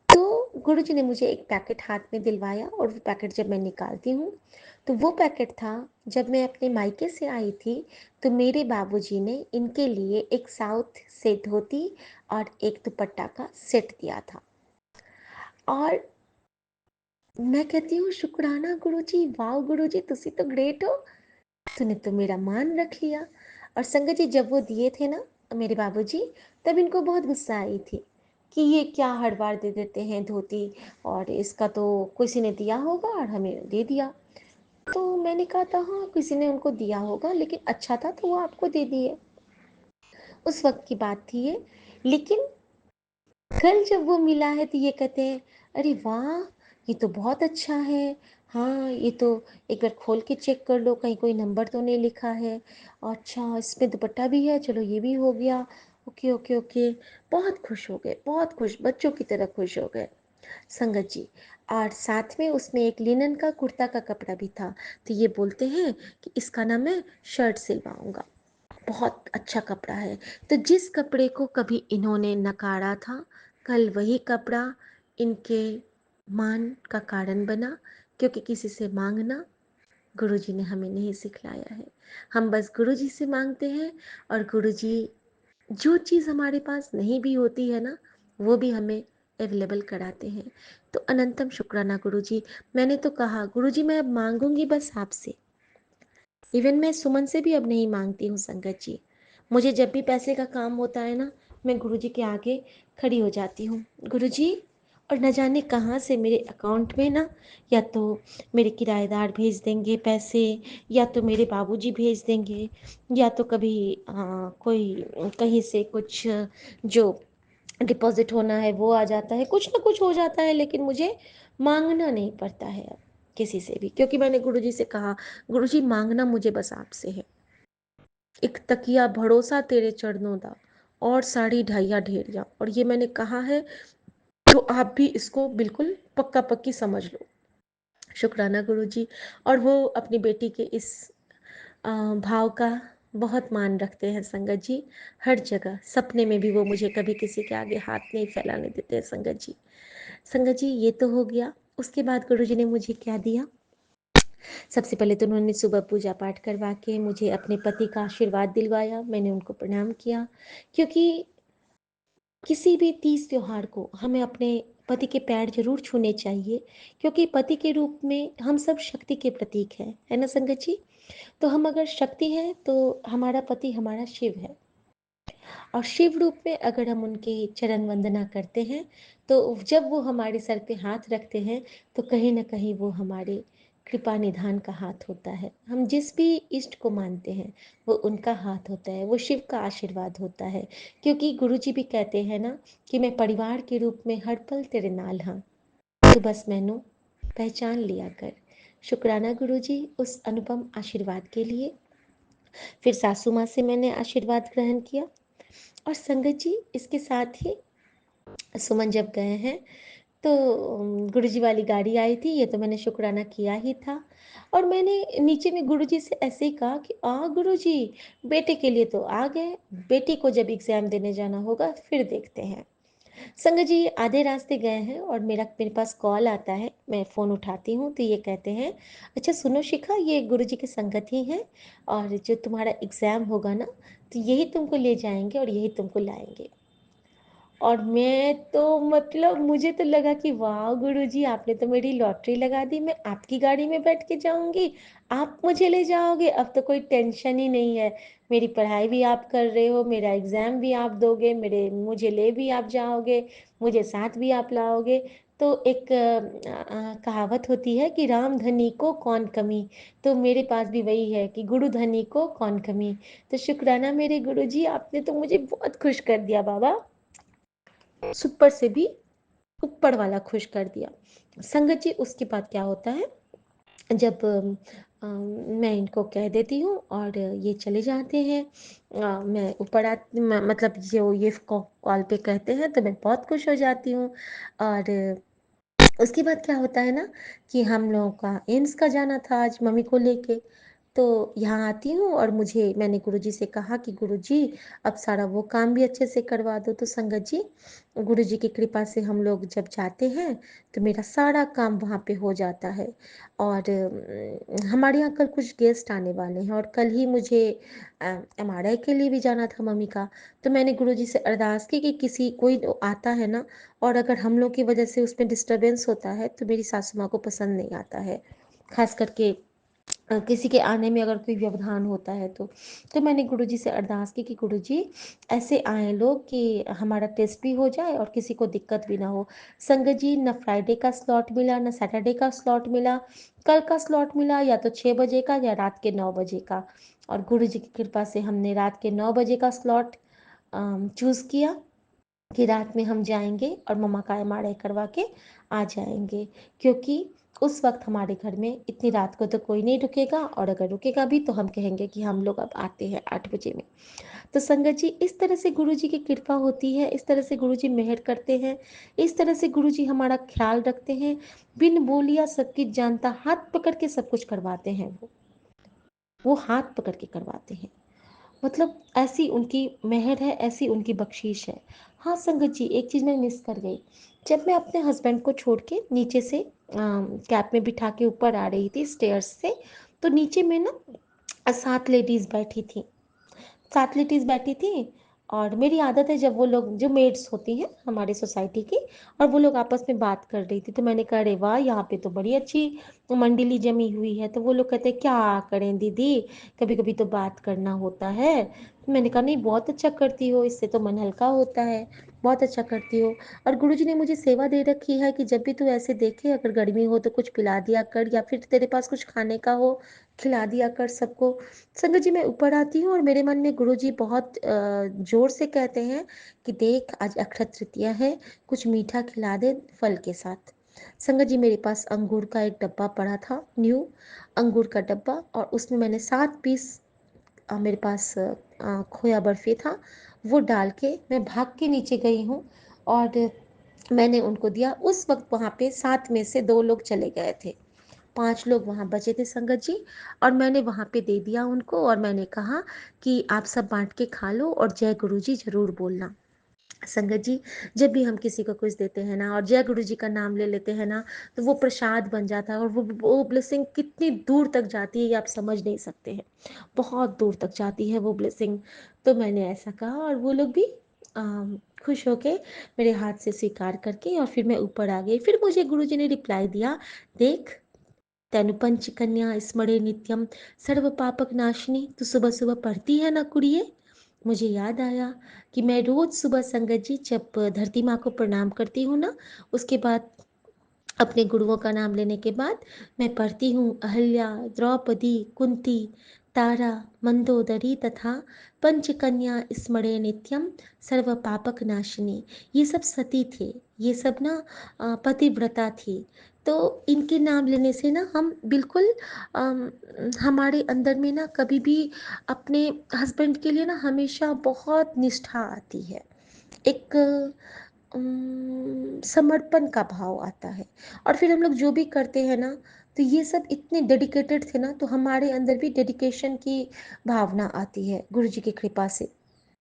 तो गुरुजी ने मुझे एक पैकेट हाथ में दिलवाया, और वो पैकेट जब मैं निकालती हूँ तो वो पैकेट था, जब मैं अपने मायके से आई थी तो मेरे बाबूजी ने इनके लिए एक साउथ से धोती और एक दुपट्टा का सेट दिया था। और मैं कहती हूँ शुक्राना गुरुजी, वाह गुरुजी, तुसी तो ग्रेट हो, तूने तो मेरा मान रख लिया। और संगत जी, जब वो दिए थे ना मेरे बाबूजी, तब इनको बहुत गुस्सा आई थी कि ये क्या हर बार दे देते हैं धोती, और इसका तो किसी ने दिया होगा और हमें दे दिया। तो मैंने कहा था हाँ, किसी ने उनको दिया होगा, लेकिन अच्छा था तो वो आपको दे दिए। उस वक्त की बात थी ये। लेकिन कल जब वो मिला है तो ये कहते हैं, अरे वाह, ये तो बहुत अच्छा है। हाँ, ये तो एक बार खोल के चेक कर लो, कहीं कोई नंबर तो नहीं लिखा है। अच्छा, इसमें दुपट्टा भी है, चलो ये भी हो गया। Okay okay okay. बहुत खुश हो गए, बहुत खुश, बच्चों की तरह खुश हो गए संगत जी। और साथ में उसमें एक लिनन का कुर्ता का कपड़ा भी था। तो ये बोलते हैं कि इसका ना मैं शर्ट सिलवाऊंगा, बहुत अच्छा कपड़ा है। तो जिस कपड़े को कभी इन्होंने नकारा था, कल वही कपड़ा इनके मान का कारण बना, क्योंकि किसी से मांगना गुरुजी ने हमें नहीं सिखलाया है। हम बस गुरुजी से मांगते हैं, और गुरुजी जो चीज़ हमारे पास नहीं भी होती है ना, वो भी हमें अवेलेबल कराते हैं। तो अनंतम शुक्राना गुरुजी। मैंने तो कहा गुरुजी मैं अब मांगूंगी बस आपसे। इवन मैं सुमन से भी अब नहीं मांगती हूँ संगत जी। मुझे जब भी पैसे का काम होता है ना, मैं गुरुजी के आगे खड़ी हो जाती हूँ, गुरुजी। और न जाने कहाँ से मेरे अकाउंट में ना, या तो मेरे किराएदार भेज देंगे पैसे, या तो मेरे बाबूजी भेज देंगे, या तो कभी कोई कहीं से कुछ जो डिपॉजिट होना है वो आ जाता है, कुछ ना कुछ हो जाता है। लेकिन मुझे मांगना नहीं पड़ता है अब किसी से भी, क्योंकि मैंने गुरुजी से कहा, गुरुजी मांगना मुझे बस आपसे है। एक तकिया भरोसा तेरे चरणों दा, और साड़ी ढाइया ढेरिया। और ये मैंने कहा है, तो आप भी इसको बिल्कुल पक्का पक्की समझ लो। शुक्राना गुरुजी। और वो अपनी बेटी के इस भाव का बहुत मान रखते हैं संगत जी। हर जगह सपने में भी वो मुझे कभी किसी के आगे हाथ नहीं फैलाने देते हैं संगत जी। संगत जी, ये तो हो गया। उसके बाद गुरुजी ने मुझे क्या दिया? सबसे पहले तो उन्होंने सुबह पूजा पाठ करवा के मुझे अपने पति का आशीर्वाद दिलवाया। मैंने उनको प्रणाम किया, क्योंकि किसी भी तीज त्योहार को हमें अपने पति के पैर जरूर छूने चाहिए, क्योंकि पति के रूप में हम सब शक्ति के प्रतीक हैं, है ना संगत जी? तो हम अगर शक्ति हैं तो हमारा पति हमारा शिव है। और शिव रूप में अगर हम उनकी चरण वंदना करते हैं, तो जब वो हमारे सर पे हाथ रखते हैं, तो कहीं ना कहीं वो हमारे कृपा निधान का हाथ होता है। हम जिस भी इष्ट को मानते हैं वो उनका हाथ होता है, वो शिव का आशीर्वाद होता है। क्योंकि गुरुजी भी कहते हैं ना कि मैं परिवार के रूप में हर पल तेरे नाल हाँ। तो बस मैंने पहचान लिया कर। शुक्राना गुरुजी उस अनुपम आशीर्वाद के लिए। फिर सासू माँ से मैंने आशीर्वाद ग्रहण किया। और संगत जी, इसके साथ ही सुमन जब गए हैं तो गुरुजी वाली गाड़ी आई थी, ये तो मैंने शुक्राना किया ही था। और मैंने नीचे में गुरुजी से ऐसे ही कहा कि गुरुजी, बेटे के लिए तो आ गए, बेटी को जब एग्जाम देने जाना होगा फिर देखते हैं। संगत जी, आधे रास्ते गए हैं और मेरे पास कॉल आता है। मैं फ़ोन उठाती हूँ तो ये कहते हैं, अच्छा सुनो शिखा, ये गुरुजी के संगत ही हैं, और जो तुम्हारा एग्ज़ाम होगा ना, तो यही तुमको ले जाएंगे और यही तुमको लाएंगे। और मैं तो मतलब मुझे तो लगा कि वाह गुरुजी, आपने तो मेरी लॉटरी लगा दी, मैं आपकी गाड़ी में बैठ के जाऊंगी, आप मुझे ले जाओगे, अब तो कोई टेंशन ही नहीं है। मेरी पढ़ाई भी आप कर रहे हो, मेरा एग्जाम भी आप दोगे, मेरे मुझे ले भी आप जाओगे, मुझे साथ भी आप लाओगे। तो एक कहावत होती है कि राम धनी को कौन कमी। तो मेरे पास भी वही है कि गुरु धनी को कौन कमी। तो शुक्राना मेरे गुरुजी, आपने तो मुझे बहुत खुश कर दिया बाबा, सुपर से भी ऊपर वाला खुश कर दिया। संगत जी, उसके बाद क्या होता है, जब मैं इनको कह देती हूँ और ये चले जाते हैं। मैं ऊपर मतलब जो ये कॉल पे कहते हैं तो मैं बहुत खुश हो जाती हूँ। और उसके बाद क्या होता है ना कि हम लोगों का एम्स का जाना था आज मम्मी को लेके। तो यहाँ आती हूँ और मैंने गुरुजी से कहा कि गुरुजी अब सारा वो काम भी अच्छे से करवा दो। तो संगत जी, गुरुजी की कृपा से हम लोग जब जाते हैं तो मेरा सारा काम वहाँ पे हो जाता है। और हमारे यहाँ कल कुछ गेस्ट आने वाले हैं और कल ही मुझे एमआरआई के लिए भी जाना था मम्मी का। तो मैंने गुरुजी से अरदास की कि किसी कोई आता है ना, और अगर हम लोग की वजह से उसमें डिस्टरबेंस होता है तो मेरी सासू माँ को पसंद नहीं आता है, खास करके किसी के आने में अगर कोई व्यवधान होता है तो मैंने गुरुजी से अरदास की कि गुरुजी ऐसे आए लोग कि हमारा टेस्ट भी हो जाए और किसी को दिक्कत भी ना हो। संगत जी, न फ्राइडे का स्लॉट मिला, न सैटरडे का स्लॉट मिला। कल का स्लॉट मिला या तो 6 बजे का या रात के 9 बजे का। और गुरुजी की कृपा से हमने रात के 9 बजे का स्लॉट चूज़ किया कि रात में हम जाएंगे और मम्मा का एमआरआई करवा के आ जाएंगे, क्योंकि उस वक्त हमारे घर में इतनी रात को तो कोई नहीं रुकेगा, और अगर रुकेगा भी तो हम कहेंगे कि हम लोग अब आते हैं 8 बजे में। तो संगत जी, इस तरह से गुरु जी की कृपा होती है, इस तरह से गुरु जी मेहर करते हैं, इस तरह से गुरु जी हमारा ख्याल रखते हैं। बिन बोलिया सबकी जानता, हाथ पकड़ के सब कुछ करवाते हैं। वो हाथ पकड़ के करवाते हैं। मतलब ऐसी उनकी मेहर है, ऐसी उनकी बख्शीश है। हाँ संगत जी, एक चीज़ मैं मिस कर गई। जब मैं अपने हस्बैंड को छोड़ के नीचे से कैब में बिठा के ऊपर आ रही थी स्टेयर्स से, तो नीचे में ना 7 लेडीज़ बैठी थी। 7 लेडीज़ बैठी थी। और मेरी आदत है, जब वो लोग जो मेड्स होती हैं हमारी सोसाइटी की, और वो लोग आपस में बात कर रही थी, तो मैंने कहा अरे वाह, यहाँ पे तो बड़ी अच्छी मंडली जमी हुई है। तो वो लोग कहते हैं क्या करें दीदी, कभी कभी तो बात करना होता है। तो मैंने कहा नहीं, बहुत अच्छा करती हो, इससे तो मन हल्का होता है, बहुत अच्छा करती हो। और गुरुजी ने मुझे सेवा दे रखी है कि जब भी तू ऐसे देखे, अगर गर्मी हो तो कुछ पिला दिया कर, या फिर तेरे पास कुछ खाने का हो खिला दिया कर सबको। संगत जी, मैं ऊपर आती हूँ और मेरे मन में गुरुजी बहुत जोर से कहते हैं कि देख, आज अक्षय तृतीया है, कुछ मीठा खिला दे फल के साथ। संगत जी, मेरे पास अंगूर का एक डब्बा पड़ा था, न्यू अंगूर का डब्बा, और उसमें मैंने 7 पीस, मेरे पास खोया बर्फी था, वो डाल के मैं भाग के नीचे गई हूँ। और मैंने उनको दिया। उस वक्त वहाँ पे 7 में से 2 लोग चले गए थे, 5 लोग वहाँ बचे थे संगत जी। और मैंने वहाँ पे दे दिया उनको, और मैंने कहा कि आप सब बांट के खा लो और जय गुरु जी जरूर बोलना। संगत जी, जब भी हम किसी को कुछ देते हैं ना और जय गुरु जी का नाम ले लेते हैं ना, तो वो प्रसाद बन जाता है, और वो ब्लेसिंग कितनी दूर तक जाती है ये आप समझ नहीं सकते हैं। बहुत दूर तक जाती है वो ब्लेसिंग। तो मैंने ऐसा कहा और वो लोग भी खुश होके मेरे हाथ से स्वीकार करके, और फिर मैं ऊपर आ गई। फिर मुझे गुरु जी ने रिप्लाई दिया, देख, तेनु पंच कन्या स्मरे नित्यम सर्व पापक नाशनी, तू सुबह सुबह पढ़ती है ना कुड़िए। मुझे याद आया कि मैं रोज सुबह संगत जी जब धरती माँ को प्रणाम करती हूँ ना, उसके बाद अपने गुरुओं का नाम लेने के बाद मैं पढ़ती हूँ अहल्या, द्रौपदी, कुंती, तारा, मंदोदरी तथा पंचकन्या स्मरे नित्यम सर्व पापक नाशिनी। ये सब सती थे, ये सब ना पतिव्रता थी। तो इनके नाम लेने से ना हम बिल्कुल हमारे अंदर में ना कभी भी अपने हस्बैंड के लिए ना हमेशा बहुत निष्ठा आती है, एक समर्पण का भाव आता है। और फिर हम लोग जो भी करते हैं ना, तो ये सब इतने डेडिकेटेड थे ना, तो हमारे अंदर भी डेडिकेशन की भावना आती है गुरु जी की कृपा से।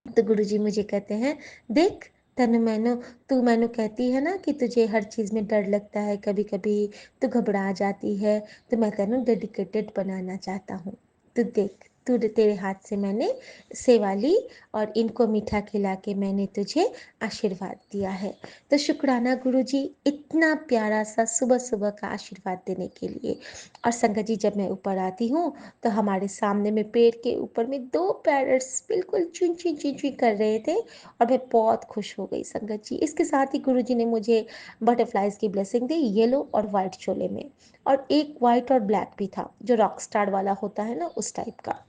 तो गुरु जी मुझे कहते हैं, देख, तनु मैनो तू मैनो कहती है ना कि तुझे हर चीज़ में डर लगता है, कभी कभी तू घबरा जाती है, तो मैं तेनू डेडिकेटेड बनाना चाहता हूँ। तो देख, तू तेरे हाथ से मैंने सेवा ली और इनको मीठा खिला के मैंने तुझे आशीर्वाद दिया है। तो शुक्राना गुरु जी, इतना प्यारा सा सुबह सुबह का आशीर्वाद देने के लिए। और संगत जी, जब मैं ऊपर आती हूँ तो हमारे सामने में पेड़ के ऊपर में 2 पैरट्स बिल्कुल चुन चुन चुन चुन कर रहे थे, और मैं बहुत खुश हो गई संगत जी। इसके साथ ही गुरु जी ने मुझे बटरफ्लाइज की ब्लेसिंग दी, येलो और वाइट चोले में, और एक वाइट और ब्लैक भी था, जो रॉक स्टार वाला होता है ना, उस टाइप का।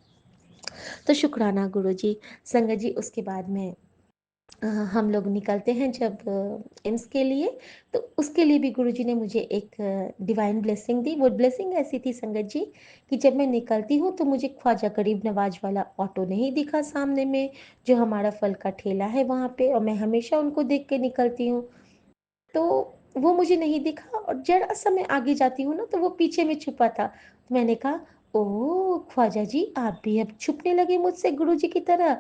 तो शुक्राना गुरु जी। संगत जी, उसके बाद में हम लोग निकलते हैं जब एम्स के लिए, तो उसके लिए भी गुरुजी ने मुझे एक डिवाइन ब्लेसिंग दी। वो ब्लेसिंग ऐसी थी संगत जी कि जब मैं निकलती हूँ तो मुझे ख्वाजा गरीब नवाज वाला ऑटो नहीं दिखा सामने में, जो हमारा फल का ठेला है वहाँ पे, और मैं हमेशा उनको देख के निकलती हूँ। तो वो मुझे नहीं दिखा, और ज़रा-सा मैं आगे जाती हूँ ना तो वो पीछे में छुपा था। तो मैंने कहा, ओह! ख्वाजा जी आप भी अब छुपने लगे मुझसे गुरुजी की तरह।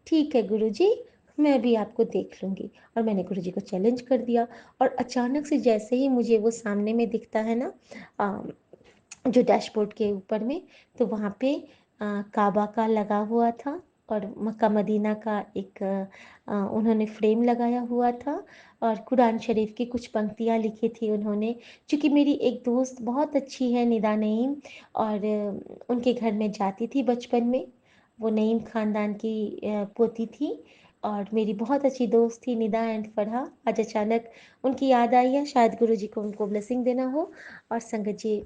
ठीक है गुरुजी, मैं भी आपको देख लूँगी। और मैंने गुरुजी को चैलेंज कर दिया, और अचानक से जैसे ही मुझे वो सामने में दिखता है ना, जो डैशबोर्ड के ऊपर में, तो वहाँ पे काबा का लगा हुआ था, और मक्का मदीना का एक उन्होंने फ्रेम लगाया हुआ था, और कुरान शरीफ की कुछ पंक्तियाँ लिखी थी उन्होंने। चूँकि मेरी एक दोस्त बहुत अच्छी है, निदा नईम, और उनके घर में जाती थी बचपन में। वो नईम ख़ानदान की पोती थी, और मेरी बहुत अच्छी दोस्त थी निदा एंड फरहा। आज अचानक उनकी याद आई है, शायद गुरुजी को उनको ब्लेसिंग देना हो। और संगत जी,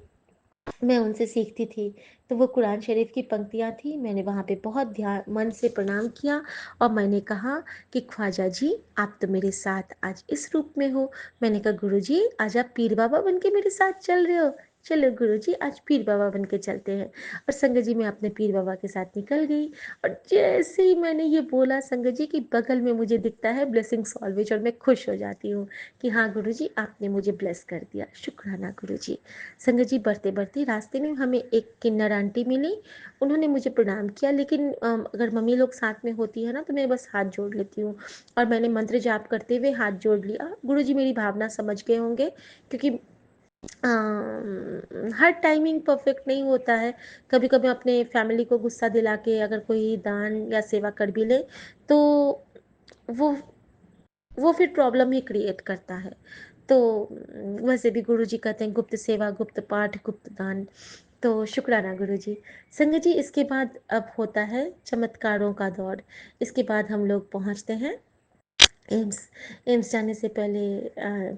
मैं उनसे सीखती थी, तो वो कुरान शरीफ की पंक्तियाँ थी, मैंने वहाँ पे बहुत ध्यान मन से प्रणाम किया, और मैंने कहा कि ख्वाजा जी आप तो मेरे साथ आज इस रूप में हो। मैंने कहा गुरुजी आज आप पीर बाबा बन के मेरे साथ चल रहे हो, चलो गुरुजी आज पीर बाबा बन के चलते हैं। और संगत जी मैं अपने पीर बाबा के साथ निकल गई, और जैसे ही मैंने ये बोला संगत जी कि बगल में मुझे दिखता है ब्लेसिंग्स ऑलवेज, और मैं खुश हो जाती हूँ कि हाँ गुरुजी आपने मुझे ब्लेस कर दिया, शुक्राना गुरुजी। संगत जी बढ़ते-बढ़ते रास्ते में हमें एक किन्नर आंटी मिली, उन्होंने मुझे प्रणाम किया, लेकिन अगर मम्मी लोग साथ में होती है ना तो मैं बस हाथ जोड़ लेती हूँ, और मैंने मंत्र जाप करते हुए हाथ जोड़ लिया। गुरुजी मेरी भावना समझ गए होंगे, क्योंकि हर टाइमिंग परफेक्ट नहीं होता है। कभी-कभी अपने फैमिली को गुस्सा दिला के अगर कोई दान या सेवा कर भी ले, तो वो वो फिर प्रॉब्लम ही क्रिएट करता है। तो वैसे भी गुरुजी कहते हैं गुप्त सेवा, गुप्त पाठ, गुप्त दान। तो शुक्राना गुरुजी। संगत जी इसके बाद अब होता है चमत्कारों का दौर। इसके बाद हम लोग पहुँचते हैं एम्स। एम्स जाने से पहले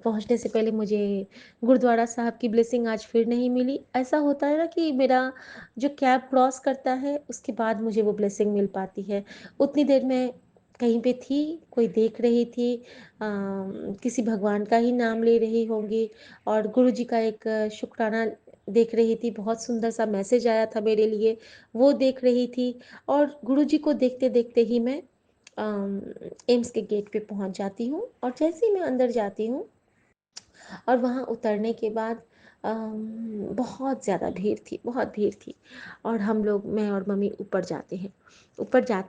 पहुँचने से पहले मुझे गुरुद्वारा साहब की ब्लेसिंग आज फिर नहीं मिली। ऐसा होता है ना कि मेरा जो कैब क्रॉस करता है उसके बाद मुझे वो ब्लेसिंग मिल पाती है। उतनी देर मैं कहीं पे थी, कोई देख रही थी, किसी भगवान का ही नाम ले रही होंगी, और गुरुजी का एक शुक्राना देख रही थी, बहुत सुंदर सा मैसेज आया था मेरे लिए, वो देख रही थी। और गुरुजी को देखते-देखते ही मैं एम्स के गेट पे पहुंच जाती हूँ, और जैसे ही मैं अंदर जाती हूँ और वहाँ उतरने के बाद बहुत ज़्यादा भीड़ थी, बहुत भीड़ थी, और हम लोग, मैं और मम्मी ऊपर जाते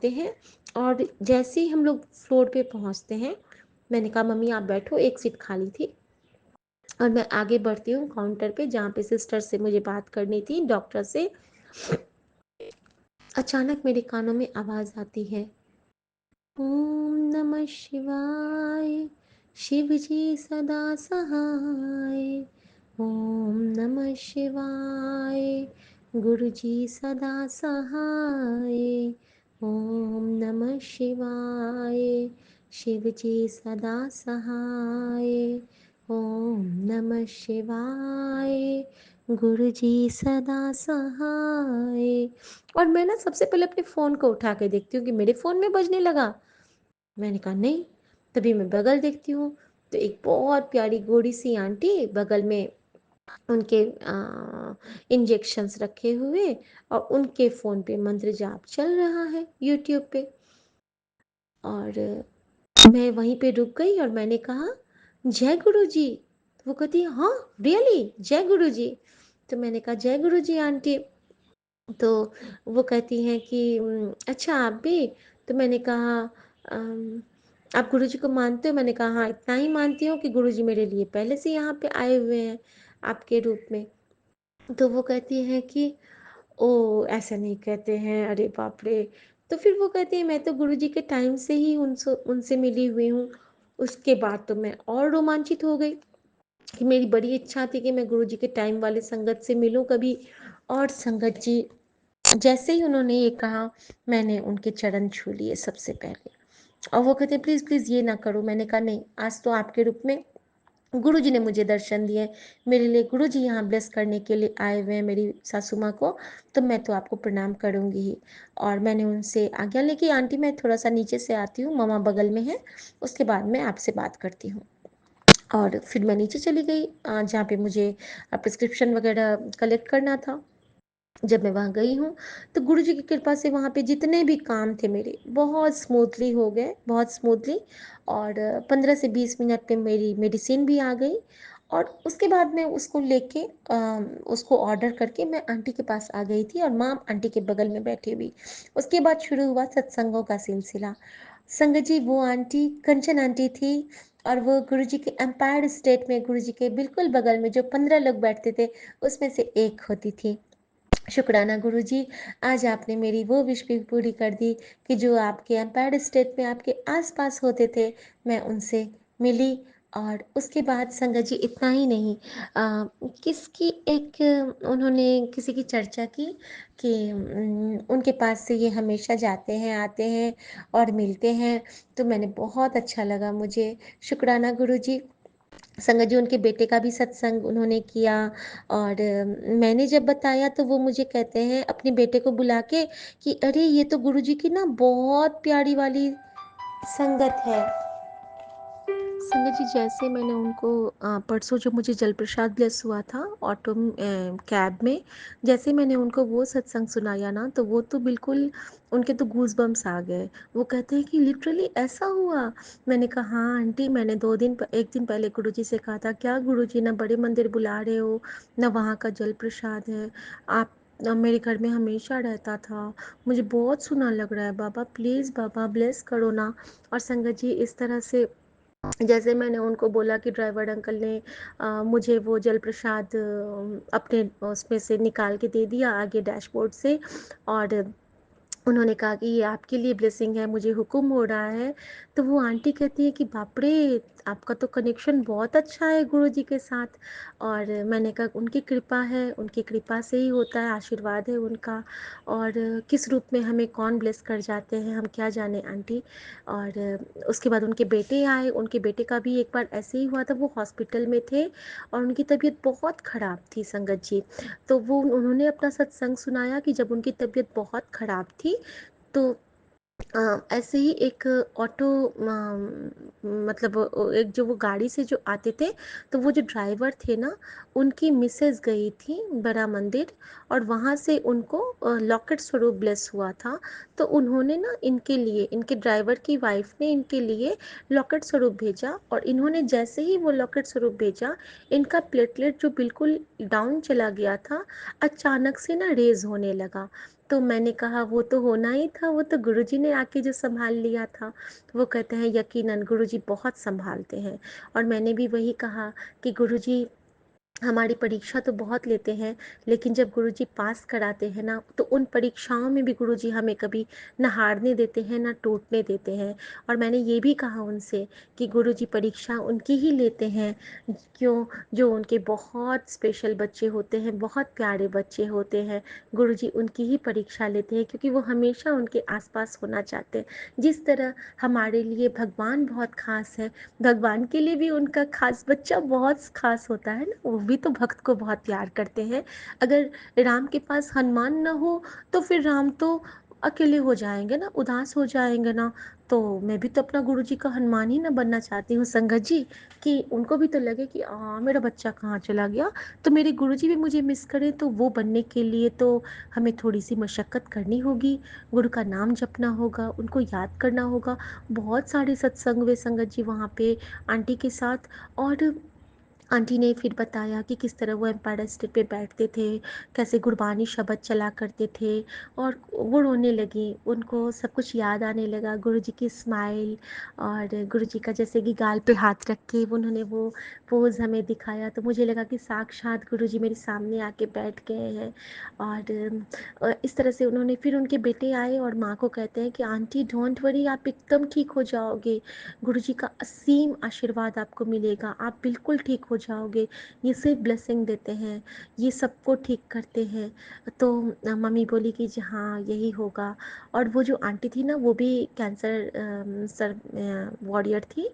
हैं, और जैसे ही हम लोग फ्लोर पे पहुँचते हैं, मैंने कहा मम्मी आप बैठो, एक सीट खाली थी, और मैं आगे बढ़ती हूँ काउंटर पे जहाँ पे सिस्टर से मुझे बात करनी थी, डॉक्टर से। अचानक मेरे कानों में आवाज़ आती है, ओम नमः शिवाय, शिव जी सदा सहाय। ओम नमः शिवाय, गुरु जी सदा सहाय। ओम नमः शिवाय, शिव जी सदा सहाय। ओम नमः शिवाय, गुरु जी सदा सहाय। और मैं ना सबसे पहले अपने फ़ोन को उठा के देखती हूँ कि मेरे फ़ोन में बजने लगा। मैंने कहा नहीं, तभी मैं बगल देखती हूँ, तो एक बहुत प्यारी गोरी सी आंटी बगल में, उनके इंजेक्शंस रखे हुए, और उनके फ़ोन पे मंत्र जाप चल रहा है यूट्यूब पे। और मैं वहीं पे रुक गई और मैंने कहा, जय गुरु जी। तो वो कहती है, हाँ रियली जय गुरु जी। तो मैंने कहा जय गुरु जी आंटी। तो वो कहती हैं कि अच्छा आप भी? तो मैंने कहा अम, आप गुरुजी को मानते हो? मैंने कहा हाँ, इतना ही मानती हूँ कि गुरुजी मेरे लिए पहले से यहाँ पे आए हुए हैं आपके रूप में। तो वो कहती हैं कि ओह! ऐसा नहीं कहते हैं, अरे बाप रे! तो फिर वो कहती हैं मैं तो गुरुजी के टाइम से ही उनसे मिली हुई हूँ। उसके बाद तो मैं और रोमांचित हो गई कि मेरी बड़ी इच्छा थी कि मैं गुरुजी के टाइम वाले संगत से मिलूँ कभी। और संगत जी, जैसे ही उन्होंने ये कहा, मैंने उनके चरण छू लिए सबसे पहले, और वो कहते प्लीज़ प्लीज़ ये ना करो। मैंने कहा नहीं, आज तो आपके रूप में गुरुजी ने मुझे दर्शन दिए, मेरे लिए गुरुजी यहाँ ब्लेस करने के लिए आए हुए हैं मेरी सासू माँ को, तो मैं तो आपको प्रणाम करूँगी ही। और मैंने उनसे आज्ञा ली कि आंटी मैं थोड़ा-सा नीचे से आती हूँ, मम्मा बगल में हैं, उसके बाद मैं आपसे बात करती हूँ। और फिर मैं नीचे चली गई जहाँ पे मुझे प्रिस्क्रिप्शन वगैरह कलेक्ट करना था। जब मैं वहाँ गई हूँ, तो गुरुजी की कृपा से वहाँ पे जितने भी काम थे मेरे, बहुत स्मूथली हो गए, बहुत स्मूथली। और 15 से 20 मिनट में मेरी मेडिसिन भी आ गई। और उसके बाद मैं उसको लेके उसको ऑर्डर करके मैं आंटी के पास आ गई थी और माँ आंटी के बगल में बैठी हुई। उसके बाद शुरू हुआ सत्संगों का सिलसिला। संगत जी, वो आंटी कंचन आंटी थी और वो गुरुजी के एम्पायर स्टेट में गुरुजी के बिल्कुल बगल में जो 15 लोग बैठते थे, उसमें से एक होती थी। शुक्राना गुरुजी, आज आपने मेरी वो विश भी पूरी कर दी कि जो आपके एम्पायर स्टेट में आपके आस-पास होते थे, मैं उनसे मिली। और उसके बाद संगत जी इतना ही नहीं, किसकी एक उन्होंने किसी की चर्चा की कि उनके पास से ये हमेशा जाते हैं, आते हैं और मिलते हैं, तो मैंने बहुत अच्छा लगा मुझे। शुक्राना गुरुजी। संगत जी उनके बेटे का भी सत्संग उन्होंने किया। और मैंने जब बताया तो वो मुझे कहते हैं अपने बेटे को बुला के कि अरे ये तो गुरुजी की ना बहुत प्यारी वाली संगत है। संगत जी जैसे मैंने उनको परसों जो मुझे जल प्रसाद ब्लेस हुआ था ऑटो कैब में, जैसे मैंने उनको वो सत्संग सुनाया ना, तो वो तो बिल्कुल उनके तो गूज बम्स आ गए। वो कहते हैं कि लिटरली ऐसा हुआ। मैंने कहा हाँ आंटी, मैंने 1 दिन पहले गुरुजी से कहा था, क्या गुरुजी ना बड़े मंदिर बुला रहे हो, ना वहाँ का जल प्रसाद है, आप मेरे घर में हमेशा रहता था, मुझे बहुत सुना लग रहा है, बाबा प्लीज़ बाबा ब्लेस करो ना। और संगत जी इस तरह से जैसे मैंने उनको बोला कि ड्राइवर अंकल ने मुझे वो जल प्रसाद अपने उसमें से निकाल के दे दिया आगे डैशबोर्ड से। और उन्होंने कहा कि ये आपके लिए ब्लेसिंग है, मुझे हुक्म हो रहा है। तो वो आंटी कहती है कि बाप रे! आपका तो कनेक्शन बहुत अच्छा है गुरुजी के साथ। और मैंने कहा उनकी कृपा है, उनकी कृपा से ही होता है, आशीर्वाद है उनका। और किस रूप में हमें कौन ब्लेस कर जाते हैं, हम क्या जाने आंटी। और उसके बाद उनके बेटे आए, उनके बेटे का भी एक बार ऐसे ही हुआ था, वो हॉस्पिटल में थे और उनकी तबीयत बहुत ख़राब थी संगत जी। तो वो उन्होंने अपना सत्संग सुनाया कि जब उनकी तबीयत बहुत ख़राब थी, तो ऐसे ही एक ऑटो मतलब एक जो वो गाड़ी से जो आते थे, तो वो जो ड्राइवर थे ना, उनकी मिसेज गई थी बड़ा मंदिर और वहाँ से उनको लॉकेट स्वरूप ब्लेस हुआ था। तो उन्होंने ना इनके लिए, इनके ड्राइवर की वाइफ ने इनके लिए लॉकेट स्वरूप भेजा और इन्होंने जैसे ही वो लॉकेट स्वरूप भेजा, इनका प्लेटलेट जो बिल्कुल डाउन चला गया था, अचानक से ना रेज़ होने लगा। तो मैंने कहा वो तो होना ही था, वो तो गुरुजी ने आके जो सँभाल लिया था। तो वो कहते हैं यकीनन गुरुजी बहुत सँभालते हैं। और मैंने भी वही कहा कि गुरुजी हमारी परीक्षा तो बहुत लेते हैं, लेकिन जब गुरुजी पास कराते हैं ना, तो उन परीक्षाओं में भी गुरुजी हमें कभी ना हारने देते हैं, ना टूटने देते हैं। और मैंने ये भी कहा उनसे कि गुरुजी परीक्षा उनकी ही लेते हैं, क्यों, जो उनके बहुत स्पेशल बच्चे होते हैं, बहुत प्यारे बच्चे होते हैं, गुरुजी उनकी ही परीक्षा लेते हैं क्योंकि वो हमेशा उनके आस-पास होना चाहते हैं। जिस तरह हमारे लिए भगवान बहुत ख़ास है, भगवान के लिए भी उनका खास बच्चा बहुत खास होता है ना, वो भी तो भक्त को बहुत प्यार करते हैं। अगर राम के पास हनुमान ना हो, तो फिर राम तो अकेले हो जाएंगे ना, उदास हो जाएंगे ना। तो मैं भी तो अपना गुरुजी का हनुमान ही ना बनना चाहती हूँ संगत जी, कि उनको भी तो लगे कि मेरा बच्चा कहाँ चला गया। तो मेरे गुरुजी भी मुझे मिस करें, तो वो बनने के लिए तो हमें थोड़ी सी मशक्क़त करनी होगी, गुरु का नाम जपना होगा, उनको याद करना होगा। बहुत सारे सत्संग हुए संगत जी वहाँ पे आंटी के साथ। और आंटी ने फिर बताया कि किस तरह वो एम्पायर स्टेट पे बैठते थे, कैसे गुरबानी शब्द चला करते थे। और वो रोने लगी, उनको सब कुछ याद आने लगा, गुरुजी की स्माइल और गुरुजी का जैसे कि गाल पे हाथ रख के उन्होंने वो पोज़ हमें दिखाया, तो मुझे लगा कि साक्षात गुरुजी मेरे सामने आके बैठ गए हैं। और इस तरह से उन्होंने फिर उनके बेटे आए और माँ को कहते हैं कि आंटी डोंट वरी, आप एकदम ठीक हो जाओगे, गुरुजी का असीम आशीर्वाद आपको मिलेगा, आप बिल्कुल ठीक हो जाओगे, ये सिर्फ ब्लेसिंग देते हैं, ये सबको ठीक करते हैं। तो मम्मी बोली कि जी हाँ यही होगा। और वो जो आंटी थी ना वो भी कैंसर सर वॉरियर थी,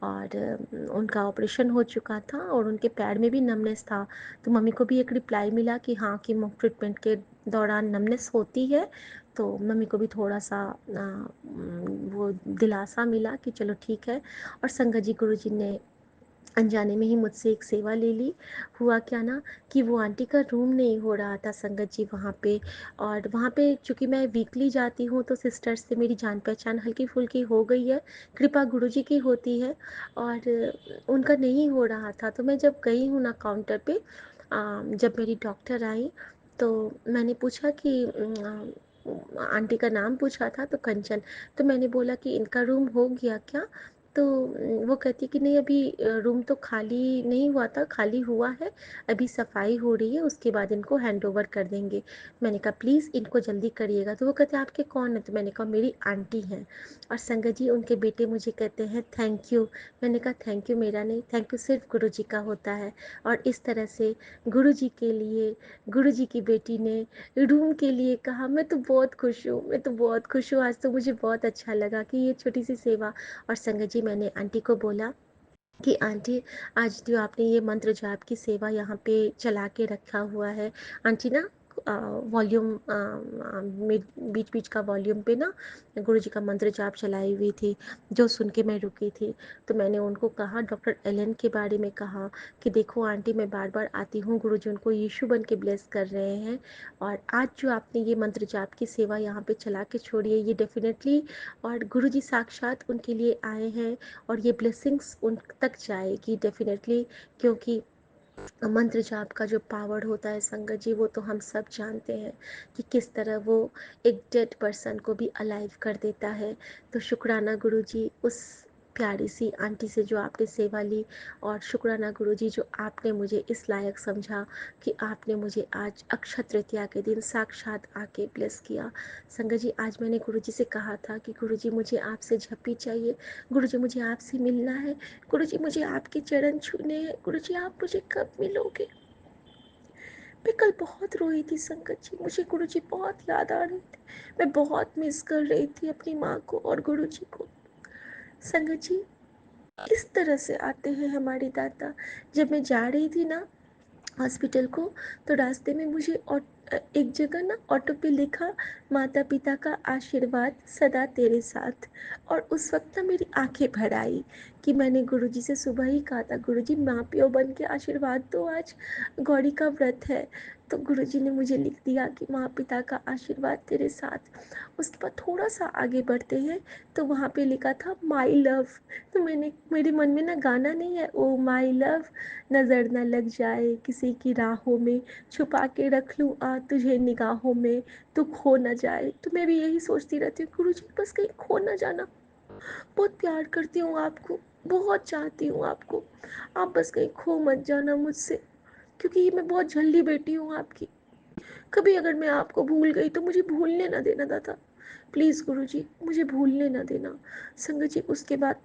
और उनका ऑपरेशन हो चुका था और उनके पैर में भी नमनेस था। तो मम्मी को भी एक रिप्लाई मिला कि हाँ कि ट्रीटमेंट के दौरान नमनेस होती है। तो मम्मी को भी थोड़ा सा वो दिलासा मिला कि चलो ठीक है। और संगत जी गुरु जी ने अनजाने में ही मुझसे एक सेवा ले ली। हुआ क्या ना कि वो आंटी का रूम नहीं हो रहा था संगत जी वहाँ पे। और वहाँ पे चूँकि मैं वीकली जाती हूँ तो सिस्टर्स से मेरी जान पहचान हल्की फुल्की हो गई है, कृपा गुरु जी की होती है। और उनका नहीं हो रहा था, तो मैं जब गई हूँ ना काउंटर पे, जब मेरी डॉक्टर आई तो मैंने पूछा कि आंटी का नाम पूछा था तो कंचन। तो मैंने बोला कि इनका रूम हो गया क्या? तो वो कहती कि नहीं अभी रूम तो खाली नहीं हुआ था, खाली हुआ है, अभी सफाई हो रही है, उसके बाद इनको हैंड ओवर कर देंगे। मैंने कहा प्लीज़ इनको जल्दी करिएगा। तो वो कहते आपके कौन है? तो मैंने कहा मेरी आंटी हैं। और संगत जी उनके बेटे मुझे कहते हैं थैंक यू। मैंने कहा थैंक यू मेरा नहीं, थैंक यू सिर्फ गुरु जी का होता है। और इस तरह से गुरु जी के लिए गुरु जी की बेटी ने रूम के लिए कहा। मैं तो बहुत खुश हूँ, मैं तो बहुत खुश हूँ, आज तो मुझे बहुत अच्छा लगा कि ये छोटी सी सेवा। और संगत जी मैंने आंटी को बोला कि आंटी आज जो आपने ये मंत्र जाप की सेवा यहाँ पे चला के रखा हुआ है, आंटी ना वॉल्यूम बीच बीच का वॉल्यूम पे ना गुरु जी का मंत्र जाप चलाई हुई थी, जो सुन के मैं रुकी थी। तो मैंने उनको कहा, डॉक्टर एलन के बारे में कहा कि देखो आंटी मैं बार बार आती हूँ, गुरु जी उनको यीशु बन के ब्लेस कर रहे हैं, और आज जो आपने ये मंत्र जाप की सेवा यहाँ पे चला के छोड़ी है ये डेफिनेटली, और गुरु जी साक्षात उनके लिए आए हैं और ये ब्लेसिंग्स उन तक जाएगी डेफिनेटली। क्योंकि मंत्र जाप का जो पावर होता है संगत जी वो तो हम सब जानते हैं कि किस तरह वो एक डेड पर्सन को भी अलाइव कर देता है। तो शुक्राना गुरु जी उस प्यारी सी आंटी से जो आपने सेवा ली, और शुक्राना गुरु जी जो आपने मुझे इस लायक समझा कि आपने मुझे आज अक्षय तृतीया के दिन साक्षात आके ब्लेस किया। संगत जी आज मैंने गुरु जी से कहा था कि गुरु जी मुझे आपसे झप्पी चाहिए, गुरु जी मुझे आपसे मिलना है, गुरु जी मुझे आपके चरण छूने हैं, गुरु जी आप मुझे कब मिलोगे? मैं कल बहुत रोई थी संगत जी, मुझे गुरु जी बहुत याद आ रहे थे, मैं बहुत मिस कर रही थी अपनी माँ को और गुरु जी को। संगत जी इस तरह से आते हैं हमारे दाता। जब मैं जा रही थी ना हॉस्पिटल को, तो रास्ते में मुझे एक जगह ना ऑटो पे लिखा, माता पिता का आशीर्वाद सदा तेरे साथ। और उस वक्त ना मेरी आंखें भर आई कि मैंने गुरुजी से सुबह ही कहा था, गुरुजी माँ प्यो बन के आशीर्वाद दो, आज गौरी का व्रत है। तो गुरुजी ने मुझे लिख दिया कि माँ पिता का आशीर्वाद तेरे साथ। उसके बाद थोड़ा सा आगे बढ़ते हैं तो वहाँ पे लिखा था माई लव। तो मेरे मन में ना गाना नहीं है, ओ माई लव, नज़र न लग जाए किसी की राहों में, छुपा के रख लूँ आ तुझे निगाहों में, तू खो न जाए। तो मैं भी यही सोचती रहती हूँ, गुरु जी बस कहीं खो न जाना, बहुत प्यार करती हूँ आपको, बहुत चाहती हूँ आपको, आप बस कहीं खो मत जाना मुझसे, क्योंकि मैं बहुत जल्दी बेटी हूँ आपकी। कभी अगर मैं आपको भूल गई तो मुझे भूलने ना देना दादा, प्लीज़ गुरु जी मुझे भूलने ना देना। संगत जी उसके बाद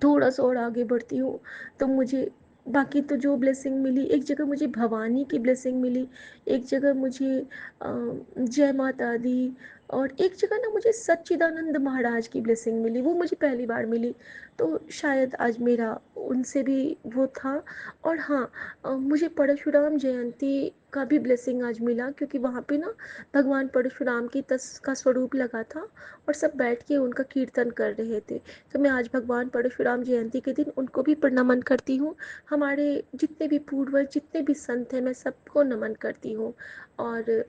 थोड़ा सा और आगे बढ़ती हूँ तो मुझे बाकी तो जो ब्लेसिंग मिली, एक जगह मुझे भवानी की ब्लेसिंग मिली, एक जगह मुझे जय माता दी, और एक जगह ना मुझे सच्चिदानंद महाराज की ब्लेसिंग मिली, वो मुझे पहली बार मिली। तो शायद आज मेरा उनसे भी वो था। और हाँ मुझे परशुराम जयंती का भी ब्लेसिंग आज मिला, क्योंकि वहाँ पे ना भगवान परशुराम की तस का स्वरूप लगा था और सब बैठ के उनका कीर्तन कर रहे थे। तो मैं आज भगवान परशुराम जयंती के दिन उनको भी प्रणाम करती हूँ। हमारे जितने भी पूर्वज जितने भी संत हैं मैं सबको नमन करती हूँ। और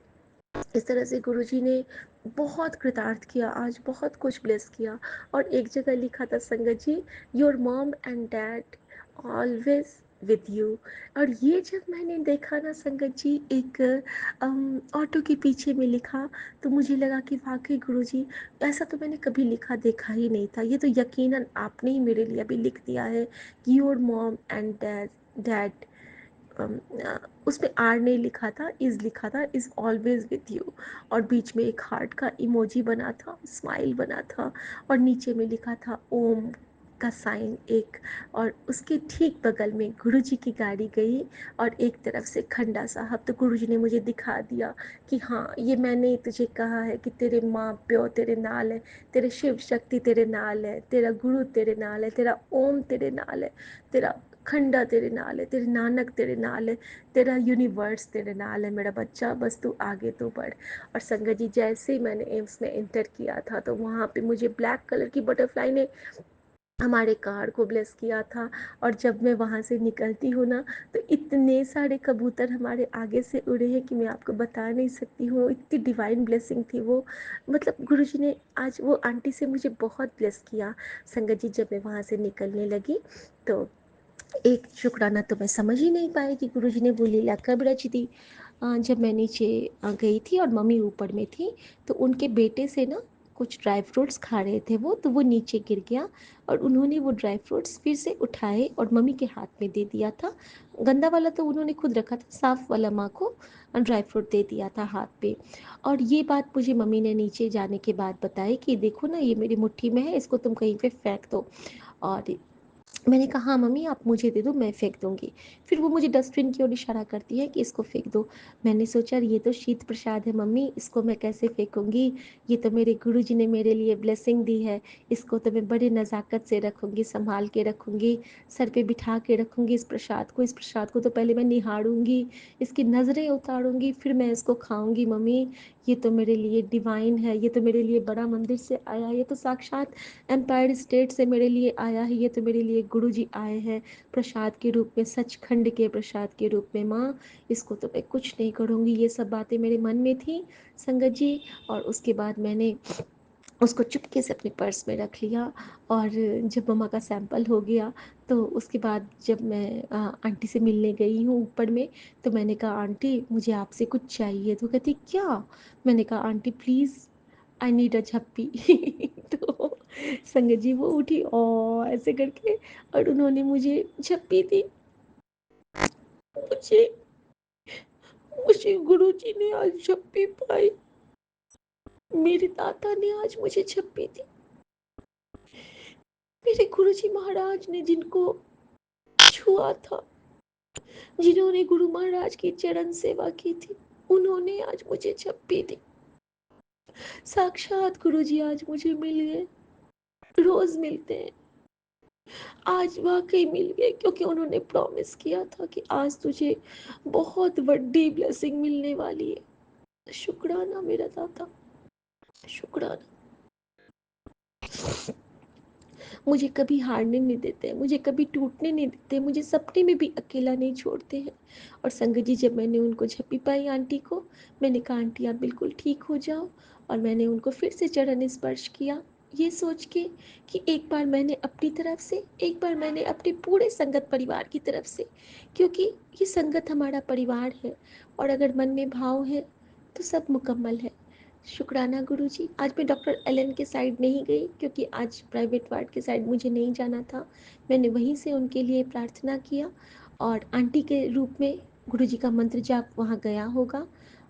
इस तरह से गुरुजी ने बहुत कृतार्थ किया, आज बहुत कुछ ब्लेस किया। और एक जगह लिखा था संगत जी, your mom and dad always with you. और ये जब मैंने देखा ना संगत जी एक ऑटो के पीछे में लिखा, तो मुझे लगा कि वाकई गुरुजी ऐसा तो मैंने कभी लिखा देखा ही नहीं था, ये तो यकीनन आपने ही मेरे लिए अभी लिख दिया है कि योर मॉम एंड डैड, उसमें आर नहीं लिखा था, इज़ लिखा था, इज़ ऑलवेज विथ यू। और बीच में एक हार्ट का इमोजी बना था, स्माइल बना था, और नीचे में लिखा था ओम का साइन एक, और उसके ठीक बगल में गुरुजी की गाड़ी गई और एक तरफ से खंडा साहब। तो गुरुजी ने मुझे दिखा दिया कि हाँ, ये मैंने तुझे कहा है कि तेरे माँ प्यो तेरे नाल है, तेरे शिव शक्ति तेरे नाल है, तेरा गुरु तेरे नाल है, तेरा ओम तेरे नाल है, तेरा खंडा तेरे नाल है, तेरे नानक तेरे नाल है, तेरा यूनिवर्स तेरे नाल है मेरा बच्चा, बस तू आगे तो बढ़। और संगत जी, जैसे ही मैंने एम्स में एंटर किया था तो वहाँ पे मुझे ब्लैक कलर की बटरफ्लाई ने हमारे कार को ब्लेस किया था। और जब मैं वहाँ से निकलती हूँ ना, तो इतने सारे कबूतर हमारे आगे से उड़े हैं कि मैं आपको बता नहीं सकती हूँ, इतनी डिवाइन ब्लेसिंग थी वो। मतलब गुरुजी ने आज वो आंटी से मुझे बहुत ब्लेस किया। संगत जी, जब मैं वहाँ से निकलने लगी तो एक शुक्राना तो मैं समझ ही नहीं पाई कि गुरुजी ने वो लीला कब रची थी। जब मैं नीचे गई थी और मम्मी ऊपर में थी, तो उनके बेटे से ना कुछ ड्राई फ्रूट्स खा रहे थे वो, तो वो नीचे गिर गया और उन्होंने वो ड्राई फ्रूट्स फिर से उठाए और मम्मी के हाथ में दे दिया था। गंदा वाला तो उन्होंने खुद रखा था, साफ वाला माँ को ड्राई फ्रूट दे दिया था हाथ पे। और ये बात मुझे मम्मी ने नीचे जाने के बाद बताई कि देखो ना, ये मेरी मुट्ठी में है, इसको तुम कहीं पे फेंक दो। और मैंने कहा हाँ मम्मी, आप मुझे दे दो, मैं फेंक दूंगी। फिर वो मुझे डस्टबिन की ओर इशारा करती है कि इसको फेंक दो। मैंने सोचा ये तो शीत प्रसाद है मम्मी, इसको मैं कैसे फेंकूंगी, ये तो मेरे गुरुजी ने मेरे लिए ब्लेसिंग दी है, इसको तो मैं बड़े नज़ाकत से रखूंगी, संभाल के रखूंगी, सर पे बिठा के रखूंगी इस प्रसाद को। इस प्रसाद को तो पहले मैं निहारूंगी, इसकी नज़रें उतारूंगी, फिर मैं इसको खाऊंगी मम्मी। ये तो मेरे लिए डिवाइन है, ये तो मेरे लिए बड़ा मंदिर से आया, ये तो साक्षात एम्पायर स्टेट से मेरे लिए आया है, ये तो मेरे लिए गुरु जी आए हैं प्रसाद के रूप में, सचखंड के प्रसाद के रूप में। माँ, इसको तो मैं कुछ नहीं करूँगी। ये सब बातें मेरे मन में थी संगत जी। और उसके बाद मैंने उसको चुपके से अपने पर्स में रख लिया। और जब मम्मा का सैंपल हो गया तो उसके बाद जब मैं आंटी से मिलने गई हूँ ऊपर में, तो मैंने कहा आंटी मुझे आपसे कुछ चाहिए। तो कहती क्या? मैंने कहा aunty please, I need a झप्पी। तो संगत जी वो उठी और ऐसे करके और उन्होंने मुझे झप्पी दी। मुझे मुझे गुरुजी ने आज झप्पी पाई, मेरे दादा ने आज मुझे झप्पी दी। मेरे गुरुजी महाराज ने जिनको छुआ था, जिन्होंने गुरु महाराज की चरण सेवा की थी, उन्होंने आज मुझे झप्पी दी। साक्षात गुरुजी आज मुझे मिल गए। रोज मिलते हैं, आज वाकई मिल गए, क्योंकि उन्होंने प्रॉमिस किया था कि आज तुझे बहुत बड़ी ब्लेसिंग मिलने वाली है। शुक्राना मेरा दादा, शुक्राना। मुझे कभी हारने नहीं देते, मुझे कभी टूटने नहीं देते, मुझे सपने में भी अकेला नहीं छोड़ते हैं। और संगत जी, जब मैंने उनको झप्पी पाई आंटी को, मैंने कहा आंटी आप बिल्कुल ठीक हो जाओ। और मैंने उनको फिर से चरण स्पर्श किया, ये सोच के कि एक बार मैंने अपनी तरफ से, एक बार मैंने अपने पूरे संगत परिवार की तरफ से, क्योंकि ये संगत हमारा परिवार है और अगर मन में भाव है तो सब मुकम्मल है। शुक्राना गुरुजी। आज मैं डॉक्टर एलन के साइड नहीं गई क्योंकि आज प्राइवेट वार्ड के साइड मुझे नहीं जाना था। मैंने वहीं से उनके लिए प्रार्थना किया और आंटी के रूप में गुरुजी का मंत्र जाप वहाँ गया होगा।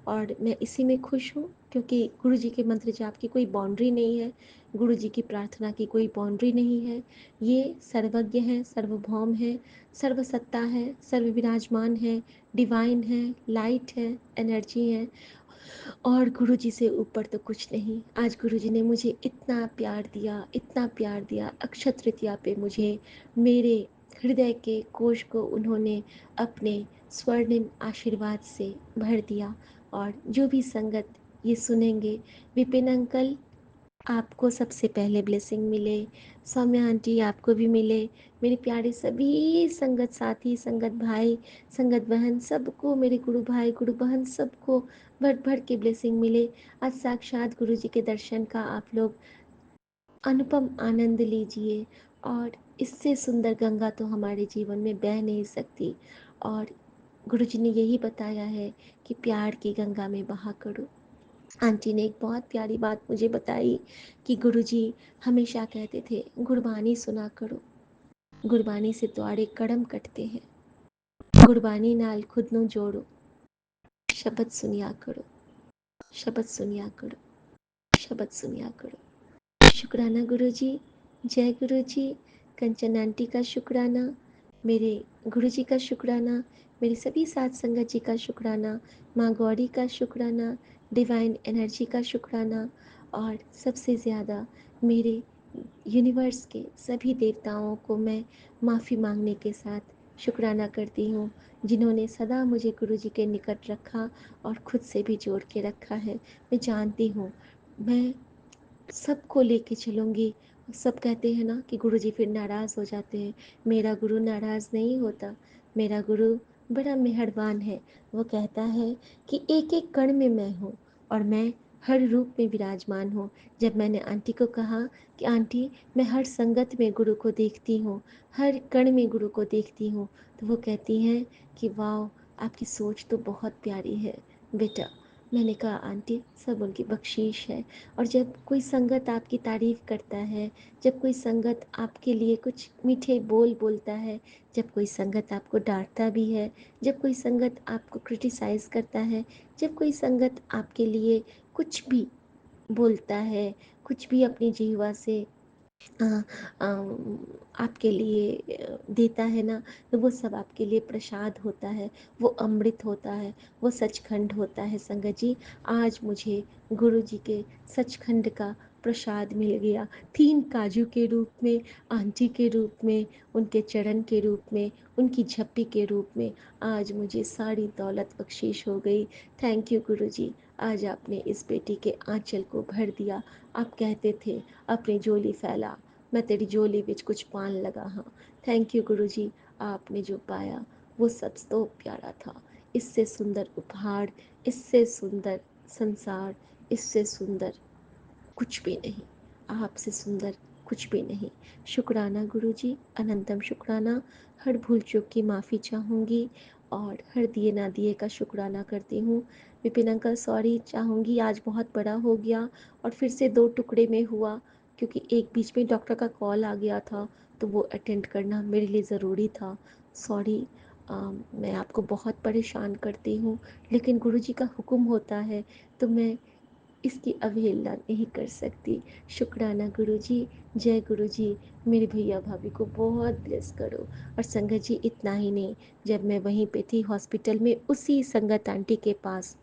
और मैं इसी में खुश हूँ क्योंकि गुरुजी के मंत्र जाप की कोई बाउंड्री नहीं है, गुरुजी की प्रार्थना की कोई बाउंड्री नहीं है। ये सर्वज्ञ है, सार्वभौम है, सर्वसत्ता है, सर्व विराजमान है, डिवाइन है, लाइट है, एनर्जी है। और गुरुजी से ऊपर तो कुछ नहीं। आज गुरुजी ने मुझे इतना प्यार दिया, इतना प्यार दिया। अक्षय तृतीया पे मुझे मेरे हृदय के कोश को उन्होंने अपने स्वर्णिम आशीर्वाद से भर दिया। और जो भी संगत ये सुनेंगे, विपिन अंकल आपको सबसे पहले ब्लेसिंग मिले, सौम्या आंटी आपको भी मिले, मेरे प्यारे सभी संगत साथी, संगत भाई, संगत बहन, सबको, मेरे गुरु भाई गुरु बहन, सबको भर भर के ब्लेसिंग मिले। आज साक्षात गुरु जी के दर्शन का आप लोग अनुपम आनंद लीजिए। और इससे सुंदर गंगा तो हमारे जीवन में बह नहीं सकती। और गुरु जी ने यही बताया है कि प्यार की गंगा में बहा करो। आंटी ने एक बहुत प्यारी बात मुझे बताई कि गुरुजी हमेशा कहते थे गुरबानी सुना करो, गुरबानी से द्वारे कड़म कटते हैं, गुरबानी नाल खुद ਨੂੰ जोड़ो, शब्द सुनिया करो, शब्द सुनिया करो, शब्द सुनिया करो। शुक्राना गुरुजी, जय गुरुजी, कंचन आंटी का शुक्राना, मेरे गुरुजी का शुक्राना, मेरी सभी साथ संगत जी का शुक्राना, माँ गौरी का शुक्राना, डिवाइन एनर्जी का शुक्राना, और सबसे ज़्यादा मेरे यूनिवर्स के सभी देवताओं को मैं माफ़ी मांगने के साथ शुक्राना करती हूँ, जिन्होंने सदा मुझे गुरुजी के निकट रखा और खुद से भी जोड़ के रखा है। मैं जानती हूँ मैं सबको लेके चलूँगी। सब कहते हैं ना कि गुरुजी फिर नाराज़ हो जाते हैं। मेरा गुरु नाराज़ नहीं होता। मेरा गुरु बड़ा मेहरबान है। वो कहता है कि एक एक कण में मैं हूँ और मैं हर रूप में विराजमान हूँ। जब मैंने आंटी को कहा कि आंटी मैं हर संगत में गुरु को देखती हूँ, हर कण में गुरु को देखती हूँ, तो वो कहती हैं कि वाह, आपकी सोच तो बहुत प्यारी है बेटा। मैंने कहा आंटी सब उनकी बख्शीश है। और जब कोई संगत आपकी तारीफ़ करता है, जब कोई संगत आपके लिए कुछ मीठे बोल बोलता है, जब कोई संगत आपको डांटता भी है, जब कोई संगत आपको क्रिटिसाइज़ करता है, जब कोई संगत आपके लिए कुछ भी बोलता है, कुछ भी अपनी जिह्वा से अ, आपके लिए देता है ना, तो वो सब आपके लिए प्रसाद होता है, वो अमृत होता है, वो सचखंड होता है संगत जी। आज मुझे गुरु जी के सचखंड का प्रसाद मिल गया, 3 काजू के रूप में, आंटी के रूप में, उनके चरण के रूप में, उनकी झप्पी के रूप में। आज मुझे सारी दौलत बख्शीश हो गई। थैंक यू गुरु जी, आज आपने इस बेटी के आंचल को भर दिया। आप कहते थे अपनी झोली फैला, मैं तेरी झोली विच कुछ पान लगा। हाँ, थैंक यू गुरु जी, आपने जो पाया वो सब तो प्यारा था। इससे सुंदर उपहार, इससे सुंदर संसार, इससे सुंदर कुछ भी नहीं, आपसे सुंदर कुछ भी नहीं। शुक्राना गुरु जी, अनंतम शुक्राना। हर भूल चूक की माफ़ी चाहूँगी और हर दिए ना दिए का शुक्राना करती हूँ। विपिन अंकल सॉरी चाहूँगी, आज बहुत बड़ा हो गया और फिर से 2 टुकड़े में हुआ, क्योंकि एक बीच में डॉक्टर का कॉल आ गया था, तो वो अटेंड करना मेरे लिए ज़रूरी था। सॉरी, मैं आपको बहुत परेशान करती हूँ, लेकिन गुरुजी का हुक्म होता है तो मैं इसकी अवहेलना नहीं कर सकती। शुक्राना गुरुजी, जय गुरुजी। मेरे भैया भाभी को बहुत ब्लेस करो। और संगत जी इतना ही नहीं, जब मैं वहीं पे थी हॉस्पिटल में, उसी संगत आंटी के पास,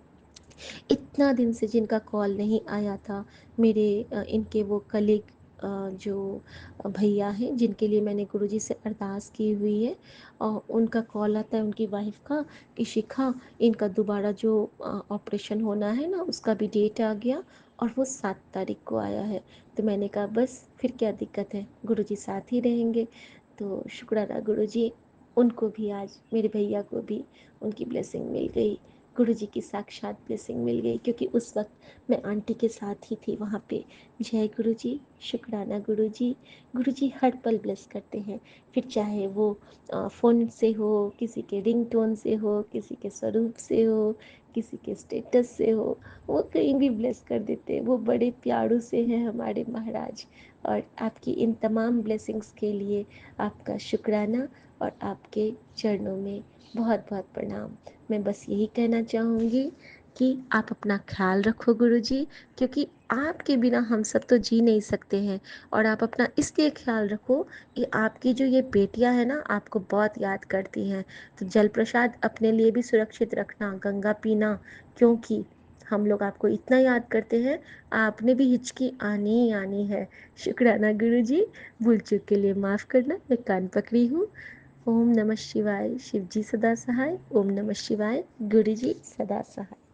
इतना दिन से जिनका कॉल नहीं आया था, मेरे इनके वो कलीग, जो भैया हैं जिनके लिए मैंने गुरुजी से अरदास की हुई है, और उनका कॉल आता है उनकी वाइफ का कि शिखा, इनका दोबारा जो ऑपरेशन होना है ना, उसका भी डेट आ गया और वो 7 तारीख को आया है। तो मैंने कहा बस फिर क्या दिक्कत है, गुरुजी साथ ही रहेंगे। तो शुक्राना गुरुजी, उनको भी आज, मेरे भैया को भी उनकी ब्लेसिंग मिल गई, गुरु जी की साक्षात ब्लेसिंग मिल गई, क्योंकि उस वक्त मैं आंटी के साथ ही थी वहाँ पे। जय गुरु जी, शुक्राना गुरु जी। गुरु जी हर पल ब्लेस करते हैं, फिर चाहे वो फ़ोन से हो, किसी के रिंगटोन से हो, किसी के स्वरूप से हो, किसी के स्टेटस से हो, वो कहीं भी ब्लेस कर देते हैं। वो बड़े प्यारों से हैं हमारे महाराज। और आपकी इन तमाम ब्लेसिंग्स के लिए आपका शुक्राना और आपके चरणों में बहुत बहुत प्रणाम। मैं बस यही कहना चाहूँगी कि आप अपना ख्याल रखो गुरुजी, क्योंकि आपके बिना हम सब तो जी नहीं सकते हैं। और आप अपना इसलिए ख्याल रखो कि आपकी जो ये बेटियां हैं ना, आपको बहुत याद करती हैं। तो जल प्रसाद अपने लिए भी सुरक्षित रखना, गंगा पीना, क्योंकि हम लोग आपको इतना याद करते हैं, आपने भी हिचकी आनी ही आनी है। शुक्राना गुरुजी, भूल चूक के लिए माफ़ करना, मैं कान पकड़ी हूँ। ओम नमः शिवाय, शिव जी सदा सहाय। ओम नमः शिवाय, गुरु जी सदा सहाय।